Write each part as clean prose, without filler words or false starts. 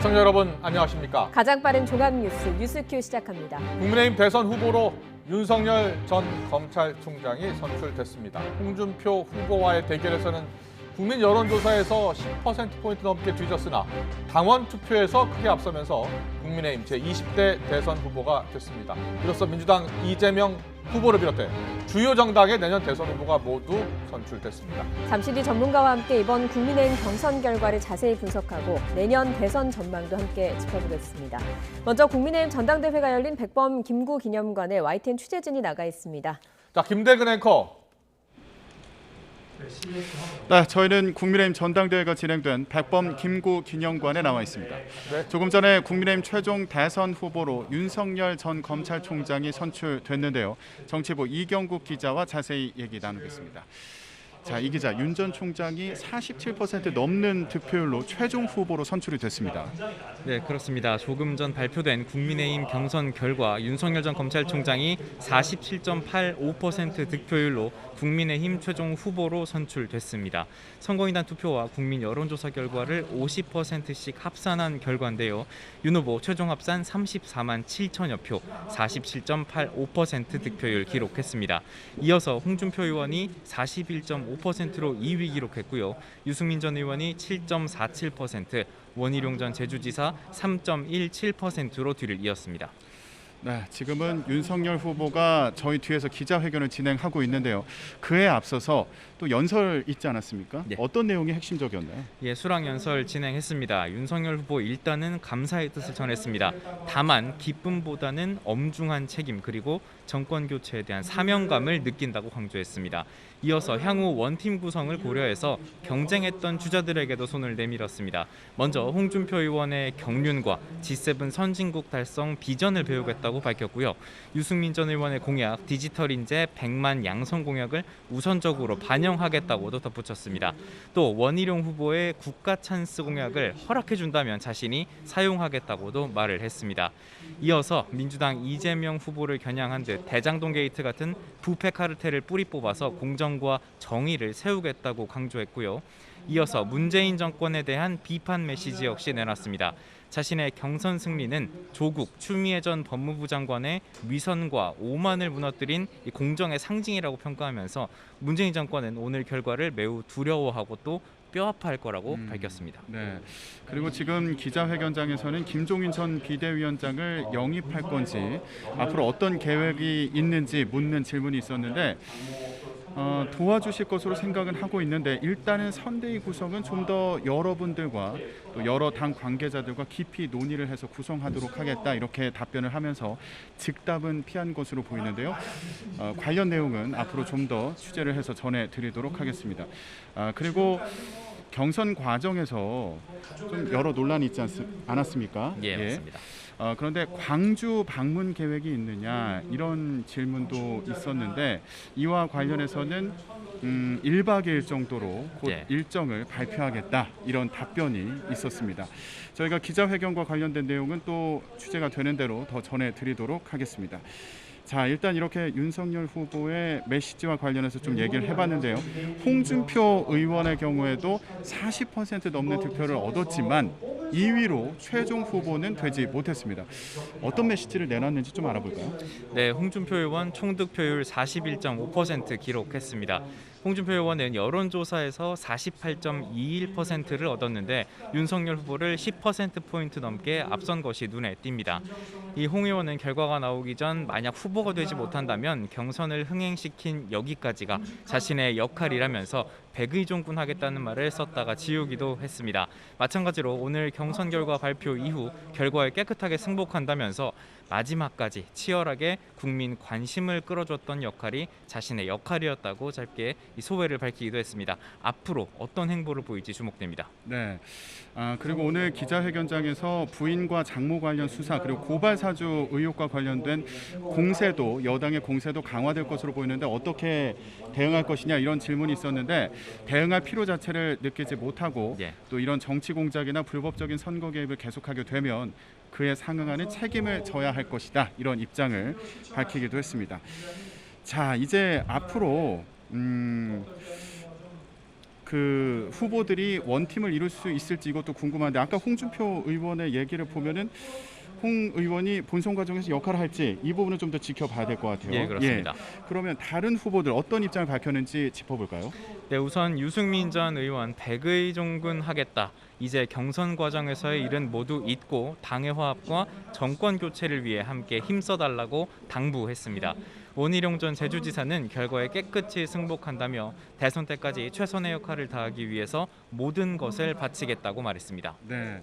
시청자 여러분 안녕하십니까? 가장 빠른 종합 뉴스큐 시작합니다. 국민의힘 대선 후보로 윤석열 전 검찰총장이 선출됐습니다. 홍준표 후보와의 대결에서는 국민 여론조사에서 10%포인트 넘게 뒤졌으나 당원 투표에서 크게 앞서면서 국민의힘 제20대 대선 후보가 됐습니다. 이로써 민주당 이재명 후보를 비롯해 주요 정당의 내년 대선 후보가 모두 선출됐습니다. 잠시 뒤 전문가와 함께 이번 국민의힘 경선 결과를 자세히 분석하고 내년 대선 전망도 함께 짚어보겠습니다. 먼저 국민의힘 전당대회가 열린 백범 김구 기념관에 YTN 취재진이 나가 있습니다. 자, 김대근 앵커. 네, 저희는 국민의힘 전당대회가 진행된 백범 김구 기념관에 나와 있습니다. 네. 조금 전에 국민의힘 최종 대선 후보로 윤석열 전 검찰총장이 선출됐는데요. 정치부 이경국 기자와 자세히 얘기 나누겠습니다. 자, 이 기자, 윤 전 총장이 47% 넘는 득표율로 최종 후보로 선출이 됐습니다. 네, 그렇습니다. 조금 전 발표된 국민의힘 경선 결과 윤석열 전 검찰총장이 47.85% 득표율로 국민의힘 최종 후보로 선출됐습니다. 선거인단 투표와 국민 여론조사 결과를 50%씩 합산한 결과인데요. 윤 후보 최종 합산 34만 7천여 표, 47.85% 득표율 기록했습니다. 이어서 홍준표 의원이 41.5%로 2위 기록했고요. 유승민 전 의원이 7.47%, 원희룡 전 제주지사 3.17%로 뒤를 이었습니다. 네, 지금은 윤석열 후보가 저희 뒤에서 기자회견을 진행하고 있는데요. 그에 앞서서 또 연설 있지 않았습니까? 네. 어떤 내용이 핵심적이었나요? 예, 수락 연설 진행했습니다. 윤석열 후보 일단은 감사의 뜻을 전했습니다. 다만 기쁨보다는 엄중한 책임 그리고 정권 교체에 대한 사명감을 느낀다고 강조했습니다. 이어서 향후 원팀 구성을 고려해서 경쟁했던 주자들에게도 손을 내밀었습니다. 먼저 홍준표 의원의 경륜과 G7 선진국 달성 비전을 배우겠다고 밝혔고요. 유승민 전 의원의 공약 디지털 인재 100만 양성 공약을 우선적으로 반영하겠다고도 덧붙였습니다. 또 원희룡 후보의 국가 찬스 공약을 허락해준다면 자신이 사용하겠다고도 말을 했습니다. 이어서 민주당 이재명 후보를 겨냥한 듯 대장동 게이트 같은 부패 카르텔을 뿌리 뽑아서 공정과 정의를 세우겠다고 강조했고요. 이어서 문재인 정권에 대한 비판 메시지 역시 내놨습니다. 자신의 경선 승리는 조국 추미애 전 법무부 장관의 위선과 오만을 무너뜨린 공정의 상징이라고 평가하면서 문재인 정권은 오늘 결과를 매우 두려워하고 또 뼈아파할 거라고 밝혔습니다. 네. 그리고 지금 기자회견장에서는 김종인 전 비대위원장을 영입할 건지 앞으로 어떤 계획이 있는지 묻는 질문이 있었는데 도와주실 것으로 생각은 하고 있는데 일단은 선대위 구성은 좀 더 여러분들과 또 여러 당 관계자들과 깊이 논의를 해서 구성하도록 하겠다 이렇게 답변을 하면서 즉답은 피한 것으로 보이는데요. 관련 내용은 앞으로 좀 더 취재를 해서 전해드리도록 하겠습니다. 그리고 경선 과정에서 좀 여러 논란이 있지 않았습니까? 예, 맞습니다. 그런데 광주 방문 계획이 있느냐 이런 질문도 있었는데 이와 관련해서는 1박 2일 정도로 곧 예. 일정을 발표하겠다 이런 답변이 있었습니다. 저희가 기자회견과 관련된 내용은 또 취재가 되는 대로 더 전해드리도록 하겠습니다. 자, 일단 이렇게 윤석열 후보의 메시지와 관련해서 좀 얘기를 해봤는데요. 홍준표 의원의 경우에도 40% 넘는 득표를 얻었지만 2위로 최종 후보는 되지 못했습니다. 어떤 메시지를 내놨는지 좀 알아볼까요? 네, 홍준표 의원 총득표율 41.5% 기록했습니다. 홍준표 의원은 여론조사에서 48.21%를 얻었는데 윤석열 후보를 10%포인트 넘게 앞선 것이 눈에 띕니다. 이 홍 의원은 결과가 나오기 전 만약 후보가 되지 못한다면 경선을 흥행시킨 여기까지가 자신의 역할이라면서 백의종군하겠다는 말을 썼다가 지우기도 했습니다. 마찬가지로 오늘 경선 결과 발표 이후 결과에 깨끗하게 승복한다면서 마지막까지 치열하게 국민 관심을 끌어줬던 역할이 자신의 역할이었다고 짧게 소회를 밝히기도 했습니다. 앞으로 어떤 행보를 보일지 주목됩니다. 네. 그리고 오늘 기자회견장에서 부인과 장모 관련 수사 그리고 고발 사주 의혹과 관련된 공세도 여당의 공세도 강화될 것으로 보이는데 어떻게 대응할 것이냐 이런 질문이 있었는데 대응할 필요 자체를 느끼지 못하고 예. 또 이런 정치 공작이나 불법적인 선거 개입을 계속하게 되면 그에 상응하는 책임을 져야 할 것이다 이런 입장을 밝히기도 했습니다. 자, 이제 앞으로 그 후보들이 원팀을 이룰 수 있을지 이것도 궁금한데 아까 홍준표 의원의 얘기를 보면은 홍 의원이 본선 과정에서 역할을 할지 이 부분은 좀 더 지켜봐야 될 것 같아요. 예, 그렇습니다. 그러면 다른 후보들 어떤 입장을 밝혔는지 짚어볼까요? 네, 우선 유승민 전 의원 백의종군하겠다. 이제 경선 과정에서의 일은 모두 잊고 당의 화합과 정권 교체를 위해 함께 힘써달라고 당부했습니다. 원희룡 전 제주지사는 결과에 깨끗이 승복한다며 대선 때까지 최선의 역할을 다하기 위해서 모든 것을 바치겠다고 말했습니다. 네.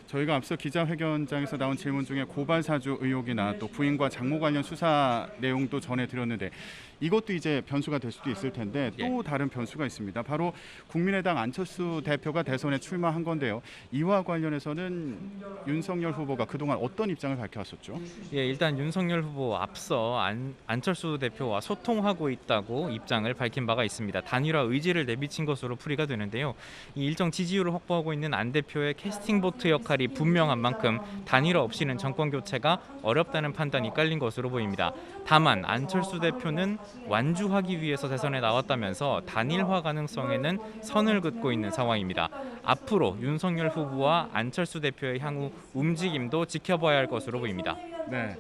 저희가 앞서 기자회견장에서 나온 질문 중에 고발 사주 의혹이나 또 부인과 장모 관련 수사 내용도 전해드렸는데 이것도 이제 변수가 될 수도 있을 텐데 또 다른 변수가 있습니다. 바로 국민의당 안철수 대표가 대선에 출마한 건데요. 이와 관련해서는 윤석열 후보가 그동안 어떤 입장을 밝혀왔었죠? 예, 일단 윤석열 후보 앞서 안철수 대표와 소통하고 있다고 입장을 밝힌 바가 있습니다. 단일화 의지를 내비친 것으로 풀이가 되는데요. 이 일정 지지율을 확보하고 있는 안 대표의 캐스팅 보트 역할이 분명한 만큼 단일화 없이는 정권 교체가 어렵다는 판단이 깔린 것으로 보입니다. 다만 안철수 대표는 완주하기 위해서 대선에 나왔다면서 단일화 가능성에는 선을 긋고 있는 상황입니다. 앞으로 윤석열 후보와 안철수 대표의 향후 움직임도 지켜봐야 할 것으로 보입니다. 네,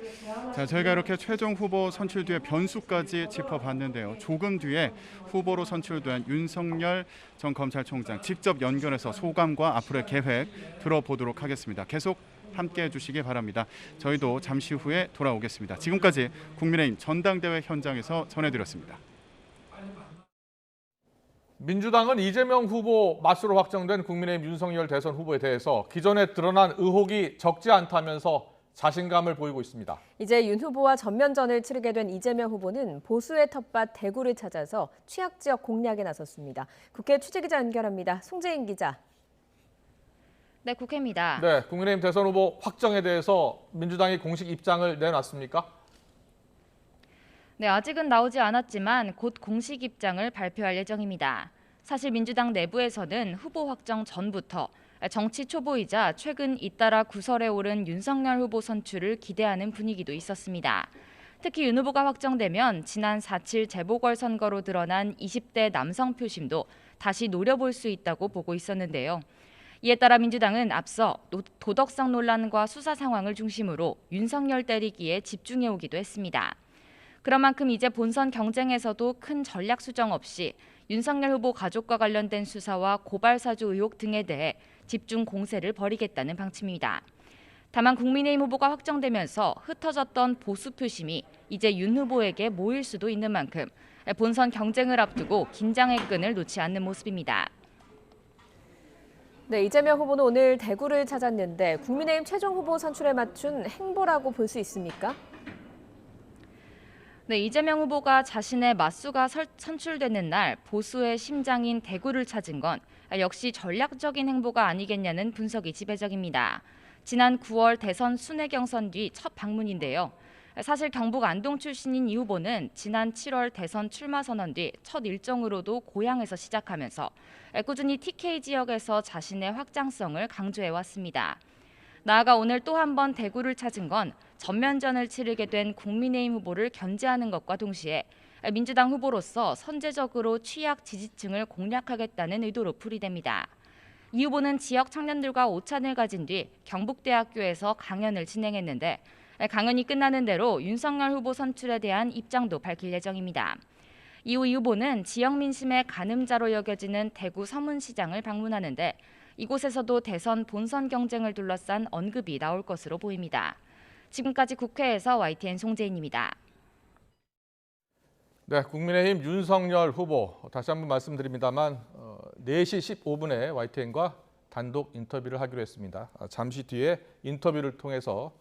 자 저희가 이렇게 최종 후보 선출 뒤에 변수까지 짚어봤는데요. 조금 뒤에 후보로 선출된 윤석열 전 검찰총장 직접 연결해서 소감과 앞으로의 계획 들어보도록 하겠습니다. 계속 함께해 주시기 바랍니다. 저희도 잠시 후에 돌아오겠습니다. 지금까지 국민의힘 전당대회 현장에서 전해드렸습니다. 민주당은 이재명 후보 맞수로 확정된 국민의힘 윤석열 대선 후보에 대해서 기존에 드러난 의혹이 적지 않다면서 자신감을 보이고 있습니다. 이제 윤 후보와 전면전을 치르게 된 이재명 후보는 보수의 텃밭 대구를 찾아서 취약 지역 공략에 나섰습니다. 국회 취재기자 연결합니다. 송재인 기자. 네, 국회입니다. 네, 국민의힘 대선 후보 확정에 대해서 민주당이 공식 입장을 내놨습니까? 네, 아직은 나오지 않았지만 곧 공식 입장을 발표할 예정입니다. 사실 민주당 내부에서는 후보 확정 전부터 정치 초보이자 최근 잇따라 구설에 오른 윤석열 후보 선출을 기대하는 분위기도 있었습니다. 특히 윤 후보가 확정되면 지난 4.7 재보궐선거로 드러난 20대 남성 표심도 다시 노려볼 수 있다고 보고 있었는데요. 이에 따라 민주당은 앞서 도덕성 논란과 수사 상황을 중심으로 윤석열 때리기에 집중해오기도 했습니다. 그런 만큼 이제 본선 경쟁에서도 큰 전략 수정 없이 윤석열 후보 가족과 관련된 수사와 고발 사주 의혹 등에 대해 집중 공세를 벌이겠다는 방침입니다. 다만 국민의힘 후보가 확정되면서 흩어졌던 보수 표심이 이제 윤 후보에게 모일 수도 있는 만큼 본선 경쟁을 앞두고 긴장의 끈을 놓지 않는 모습입니다. 네, 이재명 후보는 오늘 대구를 찾았는데 국민의힘 최종 후보 선출에 맞춘 행보라고 볼 수 있습니까? 네, 이재명 후보가 자신의 맞수가 선출되는 날 보수의 심장인 대구를 찾은 건 역시 전략적인 행보가 아니겠냐는 분석이 지배적입니다. 지난 9월 대선 순회 경선 뒤 첫 방문인데요. 사실 경북 안동 출신인 이 후보는 지난 7월 대선 출마 선언 뒤 첫 일정으로도 고향에서 시작하면서 꾸준히 TK 지역에서 자신의 확장성을 강조해왔습니다. 나아가 오늘 또 한 번 대구를 찾은 건 전면전을 치르게 된 국민의힘 후보를 견제하는 것과 동시에 민주당 후보로서 선제적으로 취약 지지층을 공략하겠다는 의도로 풀이됩니다. 이 후보는 지역 청년들과 오찬을 가진 뒤 경북대학교에서 강연을 진행했는데 강연이 끝나는 대로 윤석열 후보 선출에 대한 입장도 밝힐 예정입니다. 이후 이 후보는 지역 민심의 가늠자로 여겨지는 대구 서문시장을 방문하는데 이곳에서도 대선 본선 경쟁을 둘러싼 언급이 나올 것으로 보입니다. 지금까지 국회에서 YTN 송재인입니다. 네, 국민의힘 윤석열 후보 다시 한번 말씀드립니다만 4시 15분에 YTN과 단독 인터뷰를 하기로 했습니다. 잠시 뒤에 인터뷰를 통해서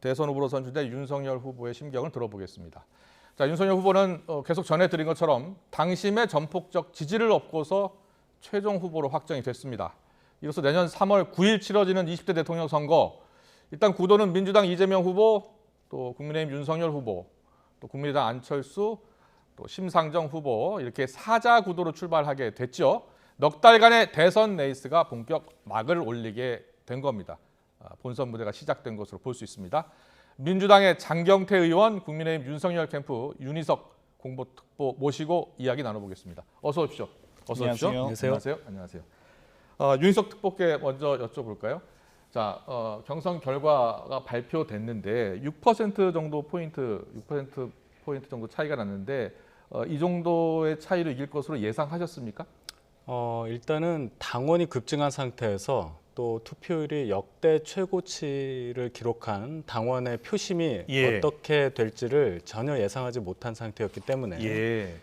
대선 후보로 선출된 윤석열 후보의 심경을 들어보겠습니다. 자, 윤석열 후보는 계속 전해드린 것처럼 당심의 전폭적 지지를 얻고서 최종 후보로 확정이 됐습니다. 이로써 내년 3월 9일 치러지는 20대 대통령 선거, 일단 구도는 민주당 이재명 후보, 또 국민의힘 윤석열 후보, 또 국민의당 안철수, 또 심상정 후보 이렇게 사자 구도로 출발하게 됐죠. 넉 달간의 대선 레이스가 본격 막을 올리게 된 겁니다. 본선 무대가 시작된 것으로 볼 수 있습니다. 민주당의 장경태 의원, 국민의힘 윤석열 캠프 윤희석 공보특보 모시고 이야기 나눠보겠습니다. 어서 오십시오. 어서 오십시오. 안녕하세요. 안녕하세요. 윤희석 특보께 먼저 여쭤볼까요? 자, 경선 결과가 발표됐는데 6% 정도 포인트, 6% 포인트 정도 차이가 났는데 이 정도의 차이로 이길 것으로 예상하셨습니까? 일단은 당원이 급증한 상태에서 또 투표율이 역대 최고치를 기록한 당원의 표심이 예. 어떻게 될지를 전혀 예상하지 못한 상태였기 때문에 예.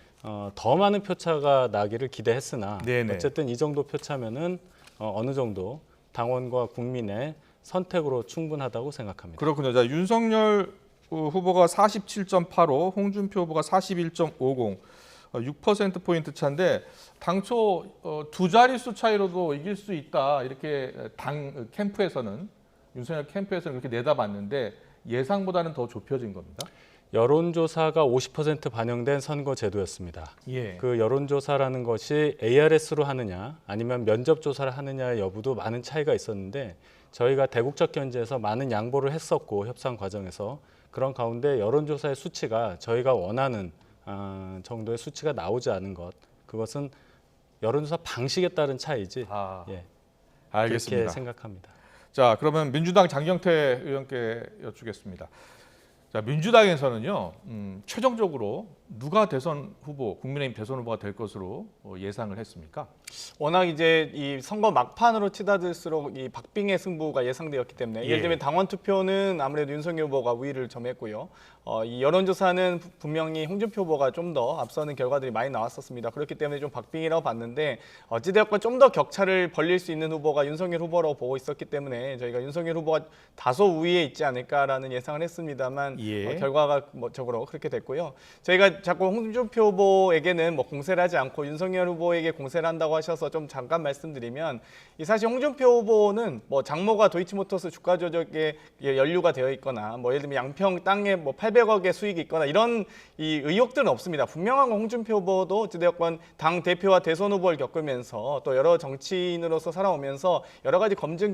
더 많은 표차가 나기를 기대했으나 네네. 어쨌든 이 정도 표차면은 어느 정도 당원과 국민의 선택으로 충분하다고 생각합니다. 그렇군요. 자, 윤석열 후보가 47.85, 홍준표 후보가 41.50, 6%포인트 차인데 당초 두 자릿수 차이로도 이길 수 있다 이렇게 당 캠프에서는 윤석열 캠프에서는 그렇게 내다봤는데 예상보다는 더 좁혀진 겁니다. 여론조사가 50% 반영된 선거 제도였습니다. 예. 그 여론조사라는 것이 ARS로 하느냐 아니면 면접조사를 하느냐의 여부도 많은 차이가 있었는데 저희가 대국적 견제에서 많은 양보를 했었고 협상 과정에서 그런 가운데 여론조사의 수치가 저희가 원하는 정도의 수치가 나오지 않은 것 그것은 여론조사 방식에 따른 차이지 예, 알겠습니다. 그렇게 생각합니다. 자, 그러면 민주당 장경태 의원께 여쭙겠습니다. 자, 민주당에서는요, 최종적으로 누가 대선 후보, 국민의힘 대선 후보가 될 것으로 예상을 했습니까? 워낙 이제 이 선거 막판으로 치닫을수록 이 박빙의 승부가 예상되었기 때문에 예를 들면 당원 투표는 아무래도 윤석열 후보가 우위를 점했고요. 이 여론조사는 분명히 홍준표 후보가 좀 더 앞서는 결과들이 많이 나왔었습니다. 그렇기 때문에 좀 박빙이라고 봤는데 어찌되었건 좀 더 격차를 벌릴 수 있는 후보가 윤석열 후보라고 보고 있었기 때문에 저희가 윤석열 후보가 다소 우위에 있지 않을까라는 예상을 했습니다만 결과가 적으로 그렇게 됐고요. 저희가 자꾸 홍준표 후보에게는 뭐 공세를 하지 않고 윤석열 후보에게 공세를 한다고 하셔서 좀 잠깐 말씀드리면 이 사실 홍준표 후보는 뭐 장모가 도이치모터스 주가 조작에 연루가 되어 있거나 뭐 예를 들면 양평 땅에 뭐 800억의 수익이 있거나 이런 이 의혹들은 없습니다. 분명한 건 홍준표 후보도 어찌되었건 당 대표와 대선 후보를 겪으면서 또 여러 정치인으로서 살아오면서 여러 가지 검증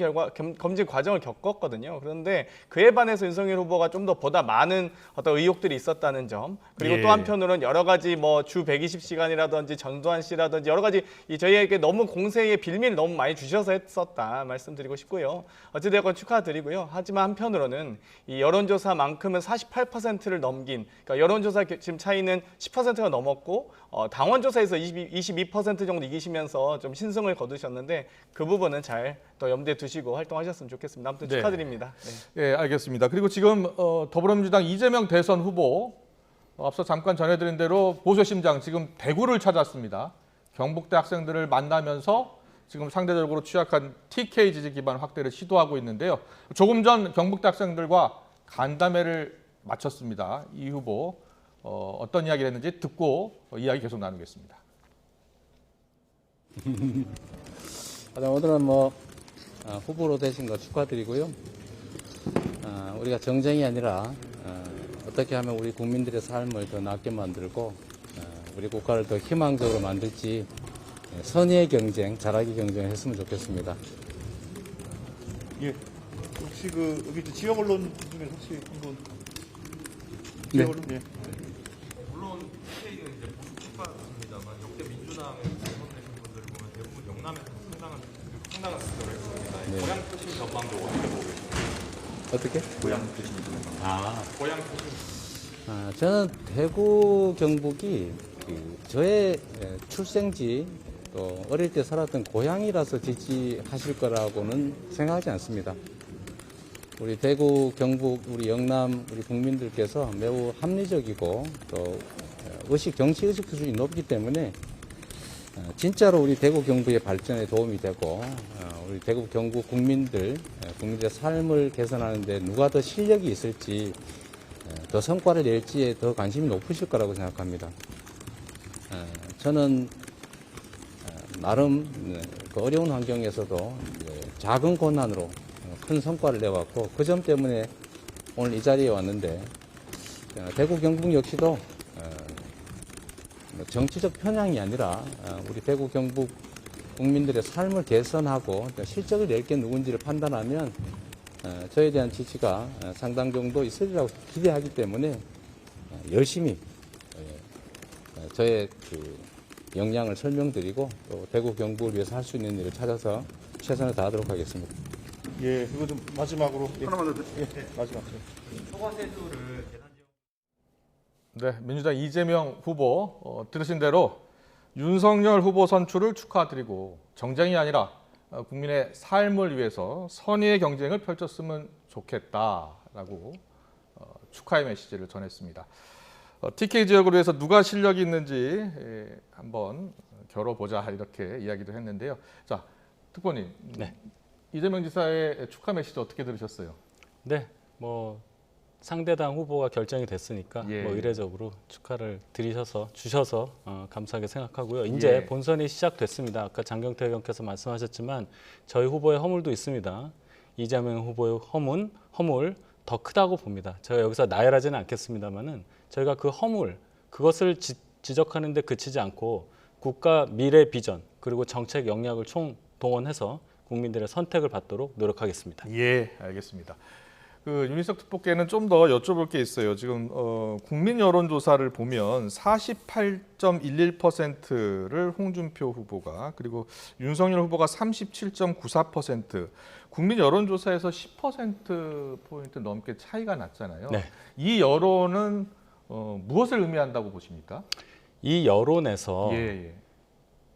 과정을 겪었거든요. 그런데 그에 반해서 윤석열 후보가 좀 더 보다 많은 어떤 의혹들이 있었다는 점 그리고 또 한편으로는 여러 가지 뭐 주 120시간이라든지 전두환 씨라든지 여러 가지 저희에게 너무 공세의 빌미를 너무 많이 주셔서 했었다 말씀드리고 싶고요. 어찌되었건 축하드리고요. 하지만 한편으로는 이 여론조사만큼은 48%를 넘긴 그러니까 여론조사 지금 차이는 10%가 넘었고 당원조사에서 22% 정도 이기시면서 좀 신승을 거두셨는데 그 부분은 잘 또 염두에 두시고 활동하셨으면 좋겠습니다. 아무튼 축하드립니다. 네. 예, 알겠습니다. 그리고 지금 더불어민주당 이재명 대선 후보 앞서 잠깐 전해드린 대로 보수 심장 지금 대구를 찾았습니다. 경북대 학생들을 만나면서 지금 상대적으로 취약한 TK 지지 기반 확대를 시도하고 있는데요. 조금 전 경북대 학생들과 간담회를 마쳤습니다. 이 후보 어떤 이야기를 했는지 듣고 이야기 계속 나누겠습니다. 오늘은 후보로 되신 거 축하드리고요. 우리가 정쟁이 아니라 어떻게 하면 우리 국민들의 삶을 더 낫게 만들고 우리 국가를 더 희망적으로 만들지 선의의 경쟁, 잘하기 경쟁을 했으면 좋겠습니다. 예. 혹시 여기 지역 언론 중에 혹시 한분 네. 언론 예. 물론 TK는 이제 보수 축하합니다만 역대 민주당에 당선되신 분들 보면 대부분 영남에서 상당한 수준을 했습니다. 네. 고향 표심 전망도 어떻게 보고 계십니까? 어떻게? 고향 표심 전망. 고향 표심. 저는 대구 경북이 저의 출생지 또 어릴 때 살았던 고향이라서 지지하실 거라고는 생각하지 않습니다. 우리 대구, 경북, 우리 영남, 우리 국민들께서 매우 합리적이고 또 정치 의식 수준이 높기 때문에 진짜로 우리 대구 경북의 발전에 도움이 되고 우리 대구 경북 국민들의 삶을 개선하는 데 누가 더 실력이 있을지 더 성과를 낼지에 더 관심이 높으실 거라고 생각합니다. 저는 나름 그 어려운 환경에서도 작은 고난으로 큰 성과를 내왔고 그 점 때문에 오늘 이 자리에 왔는데 대구 경북 역시도 정치적 편향이 아니라 우리 대구 경북 국민들의 삶을 개선하고 실적을 낼 게 누군지를 판단하면 저에 대한 지지가 상당 정도 있으리라고 기대하기 때문에 열심히 저의 역량을 설명드리고 또 대구 경북을 위해서 할 수 있는 일을 찾아서 최선을 다하도록 하겠습니다. 예, 그리고 좀 마지막으로 하나만 더 마지막. 네, 민주당 이재명 후보 들으신 대로 윤석열 후보 선출을 축하드리고 정쟁이 아니라 국민의 삶을 위해서 선의의 경쟁을 펼쳤으면 좋겠다라고 축하의 메시지를 전했습니다. TK 지역으로 해서 누가 실력이 있는지 한번 겨뤄보자 이렇게 이야기도 했는데요. 자, 특보님, 네. 이재명 지사의 축하 메시지 어떻게 들으셨어요? 네, 뭐 상대당 후보가 결정이 됐으니까 예. 뭐 이례적으로 축하를 주셔서 감사하게 생각하고요. 이제 예. 본선이 시작됐습니다. 아까 장경태 의원께서 말씀하셨지만 저희 후보의 허물도 있습니다. 이재명 후보의 허물 더 크다고 봅니다. 제가 여기서 나열하지는 않겠습니다만은 저희가 그 허물 그것을 지적하는 데 그치지 않고 국가 미래 비전 그리고 정책 역량을 총동원해서 국민들의 선택을 받도록 노력하겠습니다. 예, 알겠습니다. 윤희석 특보께는 좀 더 여쭤볼 게 있어요. 지금 국민 여론조사를 보면 48.11%를 홍준표 후보가 그리고 윤석열 후보가 37.94%, 국민 여론조사에서 10%포인트 넘게 차이가 났잖아요. 네. 이 여론은 무엇을 의미한다고 보십니까? 이 여론에서 예.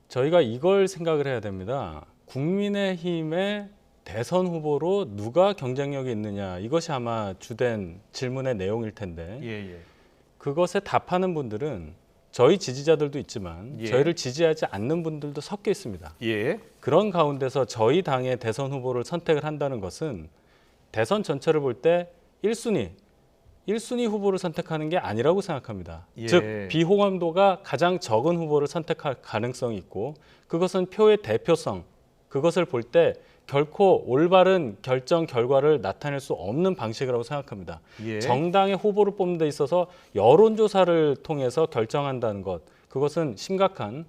저희가 이걸 생각을 해야 됩니다. 국민의힘의 대선 후보로 누가 경쟁력이 있느냐 이것이 아마 주된 질문의 내용일 텐데 예. 그것에 답하는 분들은 저희 지지자들도 있지만 예. 저희를 지지하지 않는 분들도 섞여 있습니다. 예. 그런 가운데서 저희 당의 대선 후보를 선택을 한다는 것은 대선 전체를 볼 때 1순위 후보를 선택하는 게 아니라고 생각합니다. 예. 즉 비호감도가 가장 적은 후보를 선택할 가능성이 있고 그것은 표의 대표성 그것을 볼 때 결코 올바른 결정 결과를 나타낼 수 없는 방식이라고 생각합니다. 예. 정당의 후보를 뽑는 데 있어서 여론조사를 통해서 결정한다는 것 그것은 심각한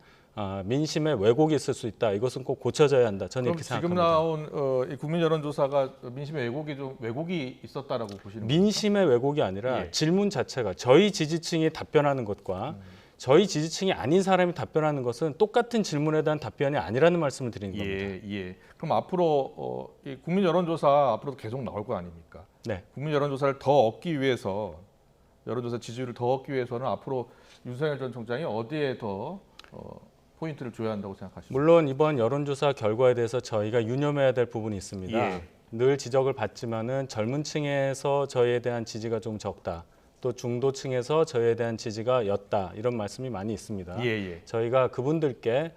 민심의 왜곡이 있을 수 있다. 이것은 꼭 고쳐져야 한다. 저는 그럼 이렇게 지금 생각합니다. 나온 이 국민 여론조사가 민심의 왜곡이 있었다라고 보시는 겁니까? 민심의 왜곡이 아니라 예. 질문 자체가 저희 지지층이 답변하는 것과 저희 지지층이 아닌 사람이 답변하는 것은 똑같은 질문에 대한 답변이 아니라는 말씀을 드리는 겁니다. 예. 그럼 앞으로 이 국민 여론조사 앞으로도 계속 나올 거 아닙니까? 네. 국민 여론조사를 더 얻기 위해서 여론조사 지지율을 더 얻기 위해서는 앞으로 윤석열 전 총장이 어디에 더 포인트를 줘야 한다고 생각하십니까? 물론 이번 여론조사 결과에 대해서 저희가 유념해야 될 부분이 있습니다. 예. 늘 지적을 받지만은 젊은 층에서 저희에 대한 지지가 좀 적다. 또 중도층에서 저희에 대한 지지가 였다. 이런 말씀이 많이 있습니다. 예. 저희가 그분들께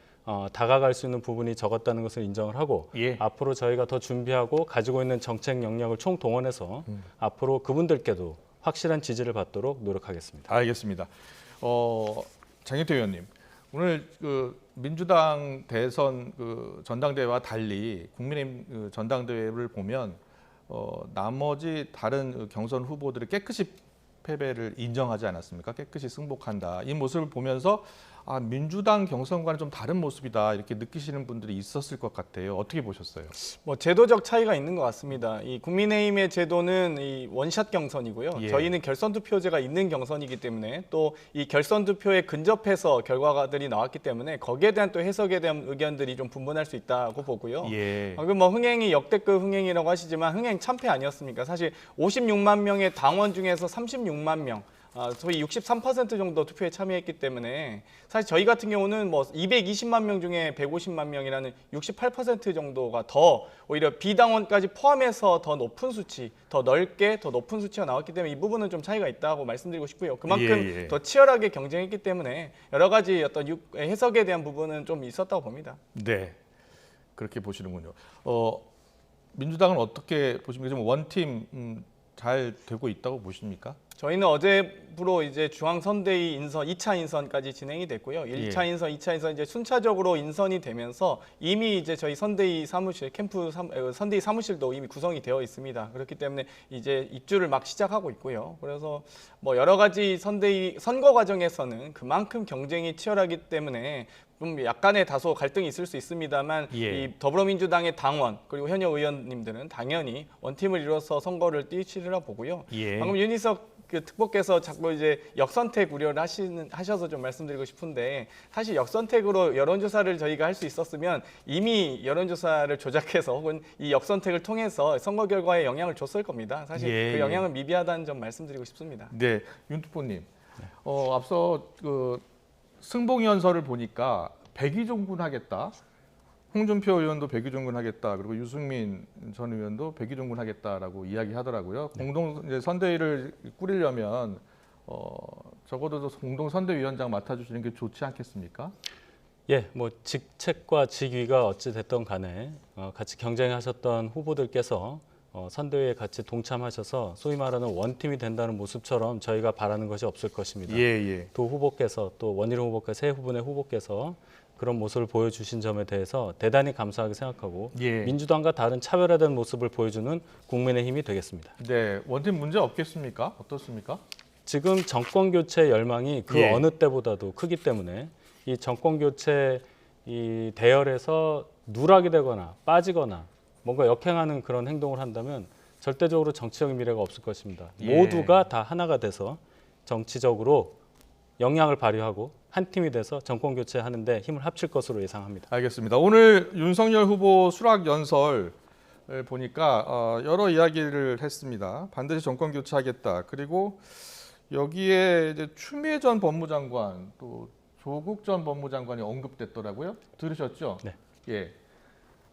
다가갈 수 있는 부분이 적었다는 것을 인정을 하고 예. 앞으로 저희가 더 준비하고 가지고 있는 정책 역량을 총동원해서 앞으로 그분들께도 확실한 지지를 받도록 노력하겠습니다. 알겠습니다. 장경태 의원님, 오늘 민주당 대선 전당대회와 달리 국민의힘 전당대회를 보면 나머지 다른 경선 후보들이 깨끗이 패배를 인정하지 않았습니까? 깨끗이 승복한다. 이 모습을 보면서 민주당 경선과는 좀 다른 모습이다 이렇게 느끼시는 분들이 있었을 것 같아요. 어떻게 보셨어요? 뭐 제도적 차이가 있는 것 같습니다. 이 국민의힘의 제도는 이 원샷 경선이고요. 예. 저희는 결선 투표제가 있는 경선이기 때문에 또 이 결선 투표에 근접해서 결과들이 나왔기 때문에 거기에 대한 또 해석에 대한 의견들이 좀 분분할 수 있다고 보고요. 예. 뭐 흥행이 역대급 흥행이라고 하시지만 흥행 참패 아니었습니까? 사실 56만 명의 당원 중에서 36만 명. 소위 63% 정도 투표에 참여했기 때문에 사실 저희 같은 경우는 뭐 220만 명 중에 150만 명이라는 68% 정도가 더 오히려 비당원까지 포함해서 더 높은 수치, 더 넓게 더 높은 수치가 나왔기 때문에 이 부분은 좀 차이가 있다고 말씀드리고 싶고요. 그만큼 더 치열하게 경쟁했기 때문에 여러 가지 어떤 해석에 대한 부분은 좀 있었다고 봅니다. 네, 그렇게 보시는군요. 민주당은 어떻게 보십니까? 지금 원팀 잘 되고 있다고 보십니까? 저희는 어제부로 이제 중앙선대위 인선 2차 인선까지 진행이 됐고요. 1차 인선, 2차 인선 이제 순차적으로 인선이 되면서 이미 이제 저희 선대위 사무실 선대위 사무실도 이미 구성이 되어 있습니다. 그렇기 때문에 이제 입주를 막 시작하고 있고요. 그래서 뭐 여러 가지 선대위 선거 과정에서는 그만큼 경쟁이 치열하기 때문에 좀 약간의 다소 갈등이 있을 수 있습니다만 이 더불어민주당의 당원 그리고 현역 의원님들은 당연히 원팀을 이뤄서 선거를 뛰치리라 보고요. 방금 윤희석 그 특보께서 자꾸 이제 역선택 우려를 하셔서 좀 말씀드리고 싶은데 사실 역선택으로 여론조사를 저희가 할 수 있었으면 이미 여론조사를 조작해서 혹은 이 역선택을 통해서 선거 결과에 영향을 줬을 겁니다. 사실 그 영향은 미비하다는 점 말씀드리고 싶습니다. 네, 윤 특보님. 앞서 그 승봉연설을 보니까 백의종군하겠다. 홍준표 의원도 백의종군하겠다. 그리고 유승민 전 의원도 백의종군하겠다라고 이야기하더라고요. 공동 이제 선대위를 꾸리려면 적어도 공동 선대위원장 맡아주시는 게 좋지 않겠습니까? 예, 뭐 직책과 직위가 어찌 됐던 간에 같이 경쟁하셨던 후보들께서 선대위에 같이 동참하셔서 소위 말하는 원팀이 된다는 모습처럼 저희가 바라는 것이 없을 것입니다. 도 후보께서 또 원희룡 후보께서 세 후보의 후보께서 그런 모습을 보여주신 점에 대해서 대단히 감사하게 생각하고 민주당과 다른 차별화된 모습을 보여주는 국민의힘이 되겠습니다. 네, 원팀 문제 없겠습니까? 어떻습니까? 지금 정권 교체 열망이 그 어느 때보다도 크기 때문에 이 정권 교체 이 대열에서 누락이 되거나 빠지거나 뭔가 역행하는 그런 행동을 한다면 절대적으로 정치적인 미래가 없을 것입니다. 모두가 다 하나가 돼서 정치적으로 역량을 발휘하고 한 팀이 돼서 정권 교체하는데 힘을 합칠 것으로 예상합니다. 알겠습니다. 오늘 윤석열 후보 수락 연설 보니까 여러 이야기를 했습니다. 반드시 정권 교체하겠다. 그리고 여기에 이제 추미애 전 법무장관 또 조국 전 법무장관이 언급됐더라고요. 들으셨죠? 네. 예.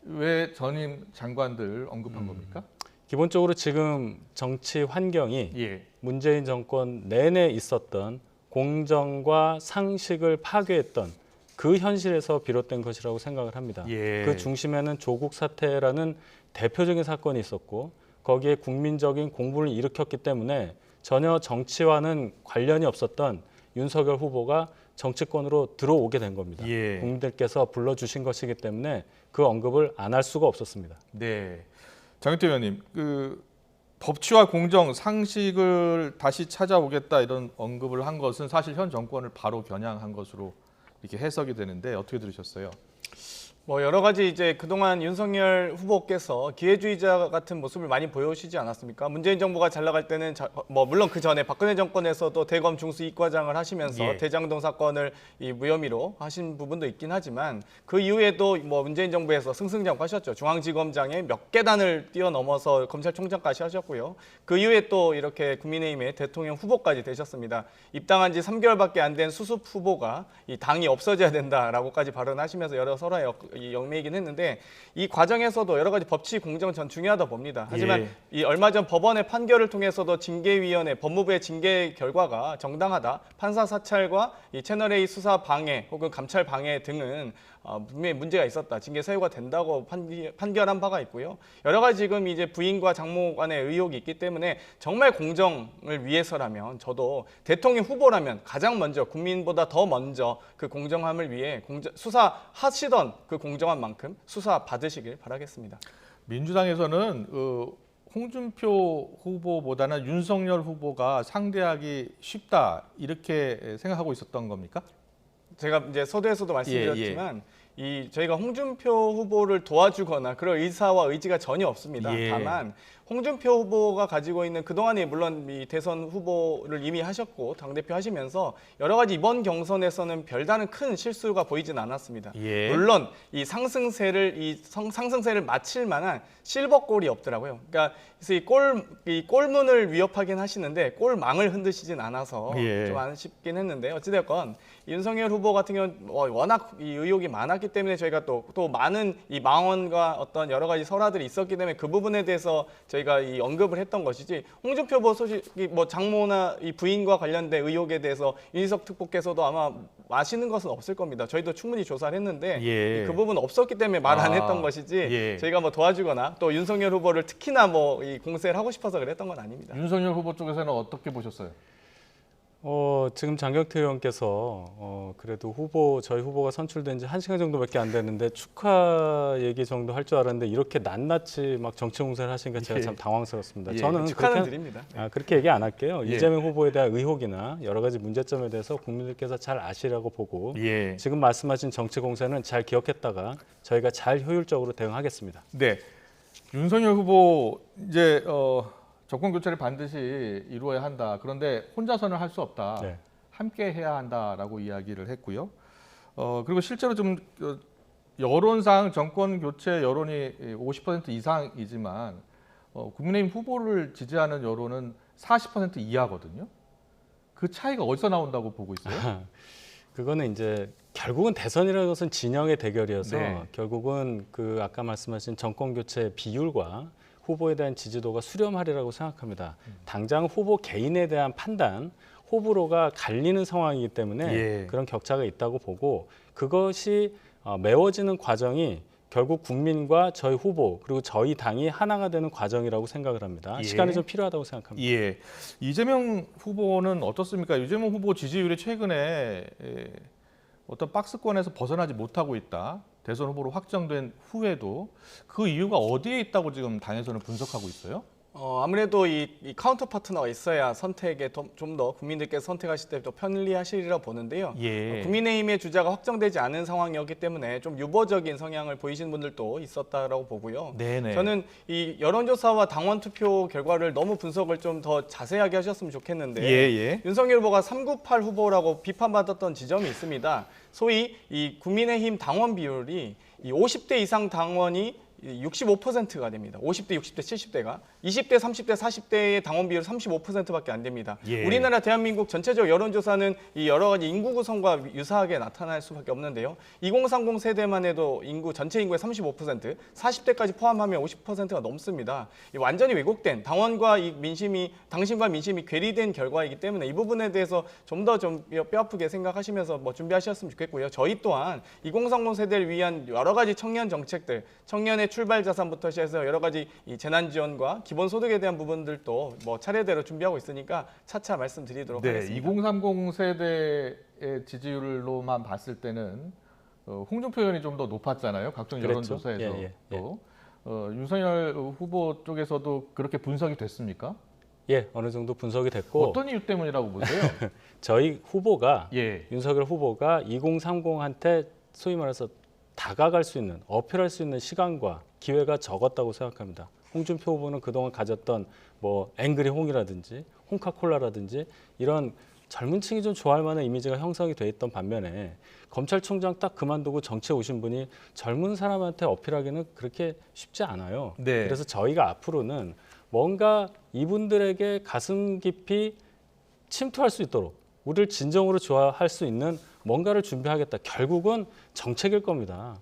왜 전임 장관들 언급한 겁니까? 기본적으로 지금 정치 환경이 문재인 정권 내내 있었던 공정과 상식을 파괴했던 그 현실에서 비롯된 것이라고 생각을 합니다. 그 중심에는 조국 사태라는 대표적인 사건이 있었고 거기에 국민적인 공분을 일으켰기 때문에 전혀 정치와는 관련이 없었던 윤석열 후보가 정치권으로 들어오게 된 겁니다. 국민들께서 불러주신 것이기 때문에 그 언급을 안 할 수가 없었습니다. 네, 장윤태 의원님, 그 법치와 공정, 상식을 다시 찾아오겠다 이런 언급을 한 것은 사실 현 정권을 바로 겨냥한 것으로 이렇게 해석이 되는데 어떻게 들으셨어요? 뭐 여러 가지 이제 그동안 윤석열 후보께서 기회주의자 같은 모습을 많이 보여오시지 않았습니까? 문재인 정부가 잘 나갈 때는 뭐 물론 그 전에 박근혜 정권에서도 대검 중수 이과장을 하시면서 대장동 사건을 이 무혐의로 하신 부분도 있긴 하지만 그 이후에도 뭐 문재인 정부에서 승승장구하셨죠. 중앙지검장의 몇 계단을 뛰어넘어서 검찰총장까지 하셨고요. 그 이후에 또 이렇게 국민의힘의 대통령 후보까지 되셨습니다. 입당한 지 3개월밖에 안 된 수습 후보가 이 당이 없어져야 된다라고까지 발언하시면서 여러 설화의 영매이긴 했는데 이 과정에서도 여러 가지 법치 공정 전 중요하다 봅니다. 하지만 이 얼마 전 법원의 판결을 통해서도 징계위원회 법무부의 징계 결과가 정당하다. 판사 사찰과 이 채널A 수사 방해 혹은 감찰 방해 등은 분명히 문제가 있었다. 징계 사유가 된다고 판결한 바가 있고요. 여러 가지 지금 이제 부인과 장모 간의 의혹이 있기 때문에 정말 공정을 위해서라면 저도 대통령 후보라면 가장 먼저 국민보다 더 먼저 그 공정함을 위해 수사하시던 그 공정한 만큼 수사 받으시길 바라겠습니다. 민주당에서는 홍준표 후보보다는 윤석열 후보가 상대하기 쉽다 이렇게 생각하고 있었던 겁니까? 제가 이제 서두에서도 말씀드렸지만 저희가 홍준표 후보를 도와주거나 그럴 의사와 의지가 전혀 없습니다. 다만 홍준표 후보가 가지고 있는 그동안에 물론 이 대선 후보를 이미 하셨고 당대표 하시면서 여러 가지 이번 경선에서는 별다른 큰 실수가 보이진 않았습니다. 물론 이 상승세를 맞힐 만한 실버골이 없더라고요. 그러니까 그래서 이 골문을 위협하긴 하시는데 골망을 흔드시진 않아서 좀 아쉽긴 했는데 어찌됐건 윤석열 후보 같은 경우는 워낙 이 의혹이 많았기 때문에 저희가 또 많은 이 망언과 어떤 여러 가지 설화들이 있었기 때문에 그 부분에 대해서 저희가 이 언급을 했던 것이지 홍준표 후보 소식이 뭐 장모나 이 부인과 관련된 의혹에 대해서 윤희석 특보께서도 아마 아시는 것은 없을 겁니다. 저희도 충분히 조사를 했는데 그 부분 없었기 때문에 말 안 했던 것이지 저희가 뭐 도와주거나 또 윤석열 후보를 특히나 뭐 이 공세를 하고 싶어서 그랬던 건 아닙니다. 윤석열 후보 쪽에서는 어떻게 보셨어요? 지금 장경태 의원께서 그래도 저희 후보가 선출된 지 1시간 정도밖에 안 됐는데 축하 얘기 정도 할 줄 알았는데 이렇게 낱낱이 막 정치 공세를 하시니까 제가 참 당황스럽습니다. 저는 축하는 드립니다. 그렇게 얘기 안 할게요. 이재명 후보에 대한 의혹이나 여러 가지 문제점에 대해서 국민들께서 잘 아시라고 보고 지금 말씀하신 정치 공세는 잘 기억했다가 저희가 잘 효율적으로 대응하겠습니다. 네, 윤석열 후보 이제 정권 교체를 반드시 이루어야 한다. 그런데 혼자서는 할 수 없다. 네. 함께 해야 한다라고 이야기를 했고요. 그리고 실제로 좀 여론상 정권 교체 여론이 50% 이상이지만 국민의힘 후보를 지지하는 여론은 40% 이하거든요. 그 차이가 어디서 나온다고 보고 있어요? 그거는 이제 결국은 대선이라는 것은 진영의 대결이어서 네. 결국은 그 아까 말씀하신 정권 교체 비율과 후보에 대한 지지도가 수렴하리라고 생각합니다. 당장 후보 개인에 대한 판단, 호불호가 갈리는 상황이기 때문에 예. 그런 격차가 있다고 보고 그것이 메워지는 과정이 결국 국민과 저희 후보 그리고 저희 당이 하나가 되는 과정이라고 생각을 합니다. 예. 시간이 좀 필요하다고 생각합니다. 예. 이재명 후보는 어떻습니까? 이재명 후보 지지율이 최근에 어떤 박스권에서 벗어나지 못하고 있다. 대선 후보로 확정된 후에도 그 이유가 어디에 있다고 지금 당에서는 분석하고 있어요? 아무래도 이 카운터 파트너가 있어야 선택에 좀 더 국민들께서 선택하실 때 더 편리하시리라 보는데요. 예. 국민의힘의 주자가 확정되지 않은 상황이었기 때문에 좀 유보적인 성향을 보이시는 분들도 있었다라고 보고요. 네네. 저는 이 여론조사와 당원 투표 결과를 너무 분석을 좀 더 자세하게 하셨으면 좋겠는데 예. 윤석열 후보가 398 후보라고 비판받았던 지점이 있습니다. 소위 이 국민의힘 당원 비율이 이 50대 이상 당원이 65%가 됩니다. 50대, 60대, 70대가 20대, 30대, 40대의 당원 비율 35%밖에 안 됩니다. 예. 우리나라 대한민국 전체적 여론조사는 이 여러 가지 인구 구성과 유사하게 나타날 수밖에 없는데요. 2030 세대만 해도 전체 인구의 35%, 40대까지 포함하면 50%가 넘습니다. 완전히 왜곡된 당원과 이 당심과 민심이 괴리된 결과이기 때문에 이 부분에 대해서 좀 더 뼈아프게 생각하시면서 준비하셨으면 좋겠고요. 저희 또한 2030 세대를 위한 여러 가지 청년 정책들, 청년의 출발 자산부터 시작해서 여러 가지 이 재난 지원과 기본 소득에 대한 부분들도 차례대로 준비하고 있으니까 차차 말씀드리도록 하겠습니다. 2030 세대의 지지율로만 봤을 때는 홍준표 의원이 좀 더 높았잖아요. 각종 그렇죠. 여론조사에서 예. 또 윤석열 후보 쪽에서도 그렇게 분석이 됐습니까? 예, 어느 정도 분석이 됐고 어떤 이유 때문이라고 보세요? 저희 후보가 예. 윤석열 후보가 2030한테 소위 말해서 다가갈 수 있는, 어필할 수 있는 시간과 기회가 적었다고 생각합니다. 홍준표 후보는 그동안 가졌던 앵그리 홍이라든지 홍카콜라라든지 이런 젊은 층이 좀 좋아할 만한 이미지가 형성이 돼 있던 반면에 검찰총장 딱 그만두고 정치에 오신 분이 젊은 사람한테 어필하기는 그렇게 쉽지 않아요. 네. 그래서 저희가 앞으로는 뭔가 이분들에게 가슴 깊이 침투할 수 있도록 우리를 진정으로 좋아할 수 있는 뭔가를 준비하겠다. 결국은 정책일 겁니다.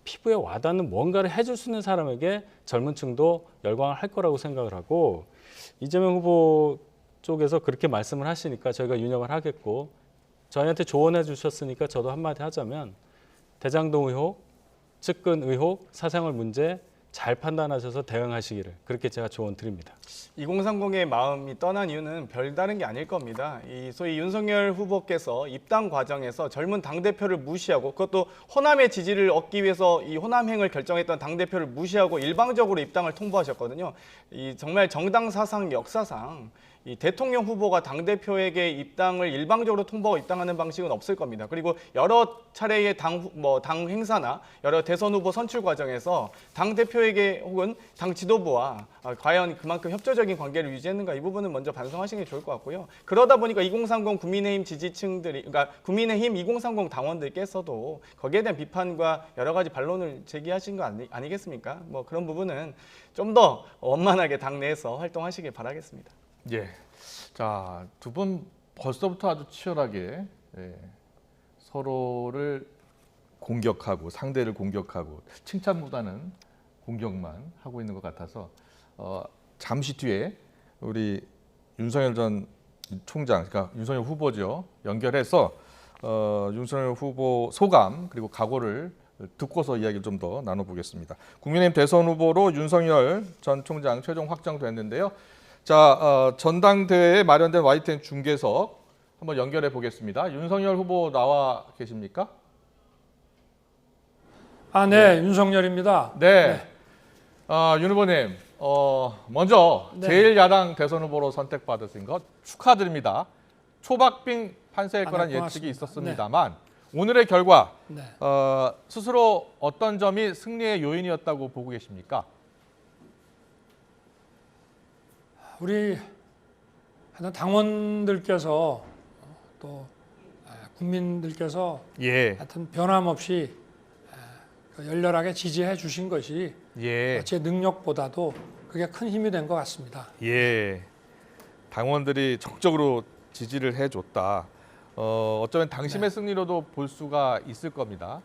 피부에 와닿는 뭔가를 해줄 수 있는 사람에게 젊은 층도 열광을 할 거라고 생각을 하고 이재명 후보 쪽에서 그렇게 말씀을 하시니까 저희가 유념을 하겠고 저희한테 조언해 주셨으니까 저도 한마디 하자면 대장동 의혹, 측근 의혹, 사생활 문제 잘 판단하셔서 대응하시기를 그렇게 제가 조언 드립니다. 2030의 마음이 떠난 이유는 별다른 게 아닐 겁니다. 소위 윤석열 후보께서 입당 과정에서 젊은 당대표를 무시하고 그것도 호남의 지지를 얻기 위해서 이 호남행을 결정했던 당대표를 무시하고 일방적으로 입당을 통보하셨거든요. 정말 정당 사상, 역사상 이 대통령 후보가 당대표에게 입당을 일방적으로 통보하고 입당하는 방식은 없을 겁니다. 그리고 여러 차례의 당 행사나 여러 대선 후보 선출 과정에서 당대표에게 혹은 당 지도부와 과연 그만큼 협조적인 관계를 유지했는가 이 부분은 먼저 반성하시는 게 좋을 것 같고요. 그러다 보니까 2030 국민의힘 지지층들이 그러니까 국민의힘 2030 당원들께서도 거기에 대한 비판과 여러 가지 반론을 제기하신 거 아니겠습니까? 그런 부분은 좀 더 원만하게 당내에서 활동하시길 바라겠습니다. 예. 자, 두 분 벌써부터 아주 치열하게 서로를 공격하고 상대를 공격하고 칭찬보다는 공격만 하고 있는 것 같아서 잠시 뒤에 우리 윤석열 전 총장, 그러니까 윤석열 후보죠. 연결해서 윤석열 후보 소감 그리고 각오를 듣고서 이야기를 좀 더 나눠보겠습니다. 국민의힘 대선 후보로 윤석열 전 총장 최종 확정됐는데요. 자, 전당대회에 마련된 YTN 중계석 한번 연결해 보겠습니다. 윤석열 후보 나와 계십니까? 네, 윤석열입니다. 네. 윤 후보님, 먼저 네. 제1야당 대선 후보로 선택받으신 것 축하드립니다. 초박빙 판세일 거란 고맙습니다. 예측이 있었습니다만 오늘의 결과 네. 스스로 어떤 점이 승리의 요인이었다고 보고 계십니까? 우리 하여튼 당원들께서 또 국민들께서 예. 하여튼 변함없이 열렬하게 지지해 주신 것이 예. 제 능력보다도 그게 큰 힘이 된 것 같습니다. 예. 당원들이 적극적으로 지지를 해줬다. 어쩌면 당심의 승리로도 볼 수가 있을 겁니다.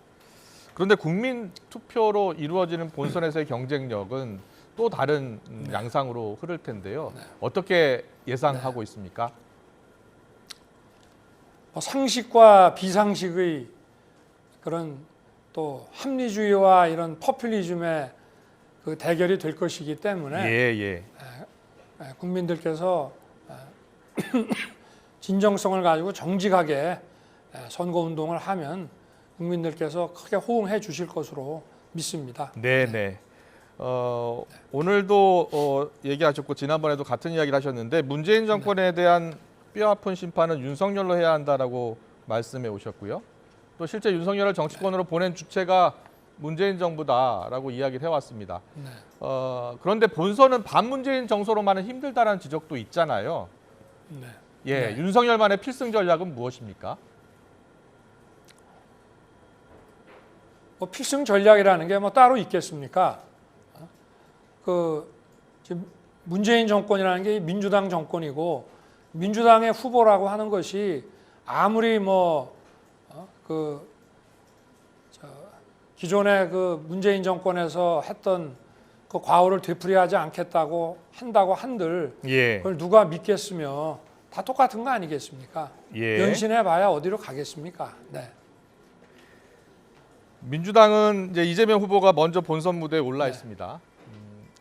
그런데 국민 투표로 이루어지는 본선에서의 경쟁력은 또 다른 양상으로 흐를 텐데요. 어떻게 예상하고 있습니까? 상식과 비상식의 그런 또 합리주의와 이런 포퓰리즘의 그 대결이 될 것이기 때문에 예. 국민들께서 진정성을 가지고 정직하게 선거운동을 하면 국민들께서 크게 호응해 주실 것으로 믿습니다. 네네. 오늘도 얘기하셨고 지난번에도 같은 이야기를 하셨는데 문재인 정권에 대한 뼈아픈 심판은 윤석열로 해야 한다라고 말씀해 오셨고요. 또 실제 윤석열을 정치권으로 보낸 주체가 문재인 정부다라고 이야기를 해왔습니다. 그런데 본선은 반문재인 정서로만은 힘들다라는 지적도 있잖아요. 예, 윤석열만의 필승 전략은 무엇입니까? 필승 전략이라는 게 따로 있겠습니까? 지금 문재인 정권이라는 게 민주당 정권이고 민주당의 후보라고 하는 것이 아무리 기존의 그 문재인 정권에서 했던 그 과오를 되풀이하지 않겠다고 한들 그걸 누가 믿겠으며 다 똑같은 거 아니겠습니까? 연신해봐야 어디로 가겠습니까? 네. 민주당은 이제 이재명 후보가 먼저 본선 무대에 올라 있습니다.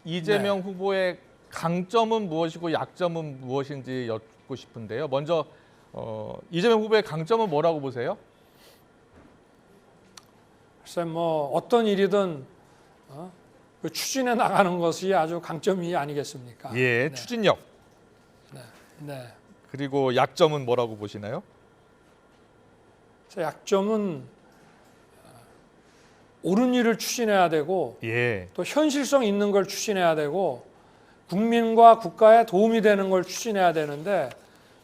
이재명 후보의 강점은 무엇이고 약점은 무엇인지 여쭙고 싶은데요. 먼저 이재명 후보의 강점은 뭐라고 보세요? 글쎄 어떤 일이든 추진해 나가는 것이 아주 강점이 아니겠습니까? 예, 추진력. 네. 그리고 약점은 뭐라고 보시나요? 약점은 옳은 일을 추진해야 되고 또 현실성 있는 걸 추진해야 되고 국민과 국가에 도움이 되는 걸 추진해야 되는데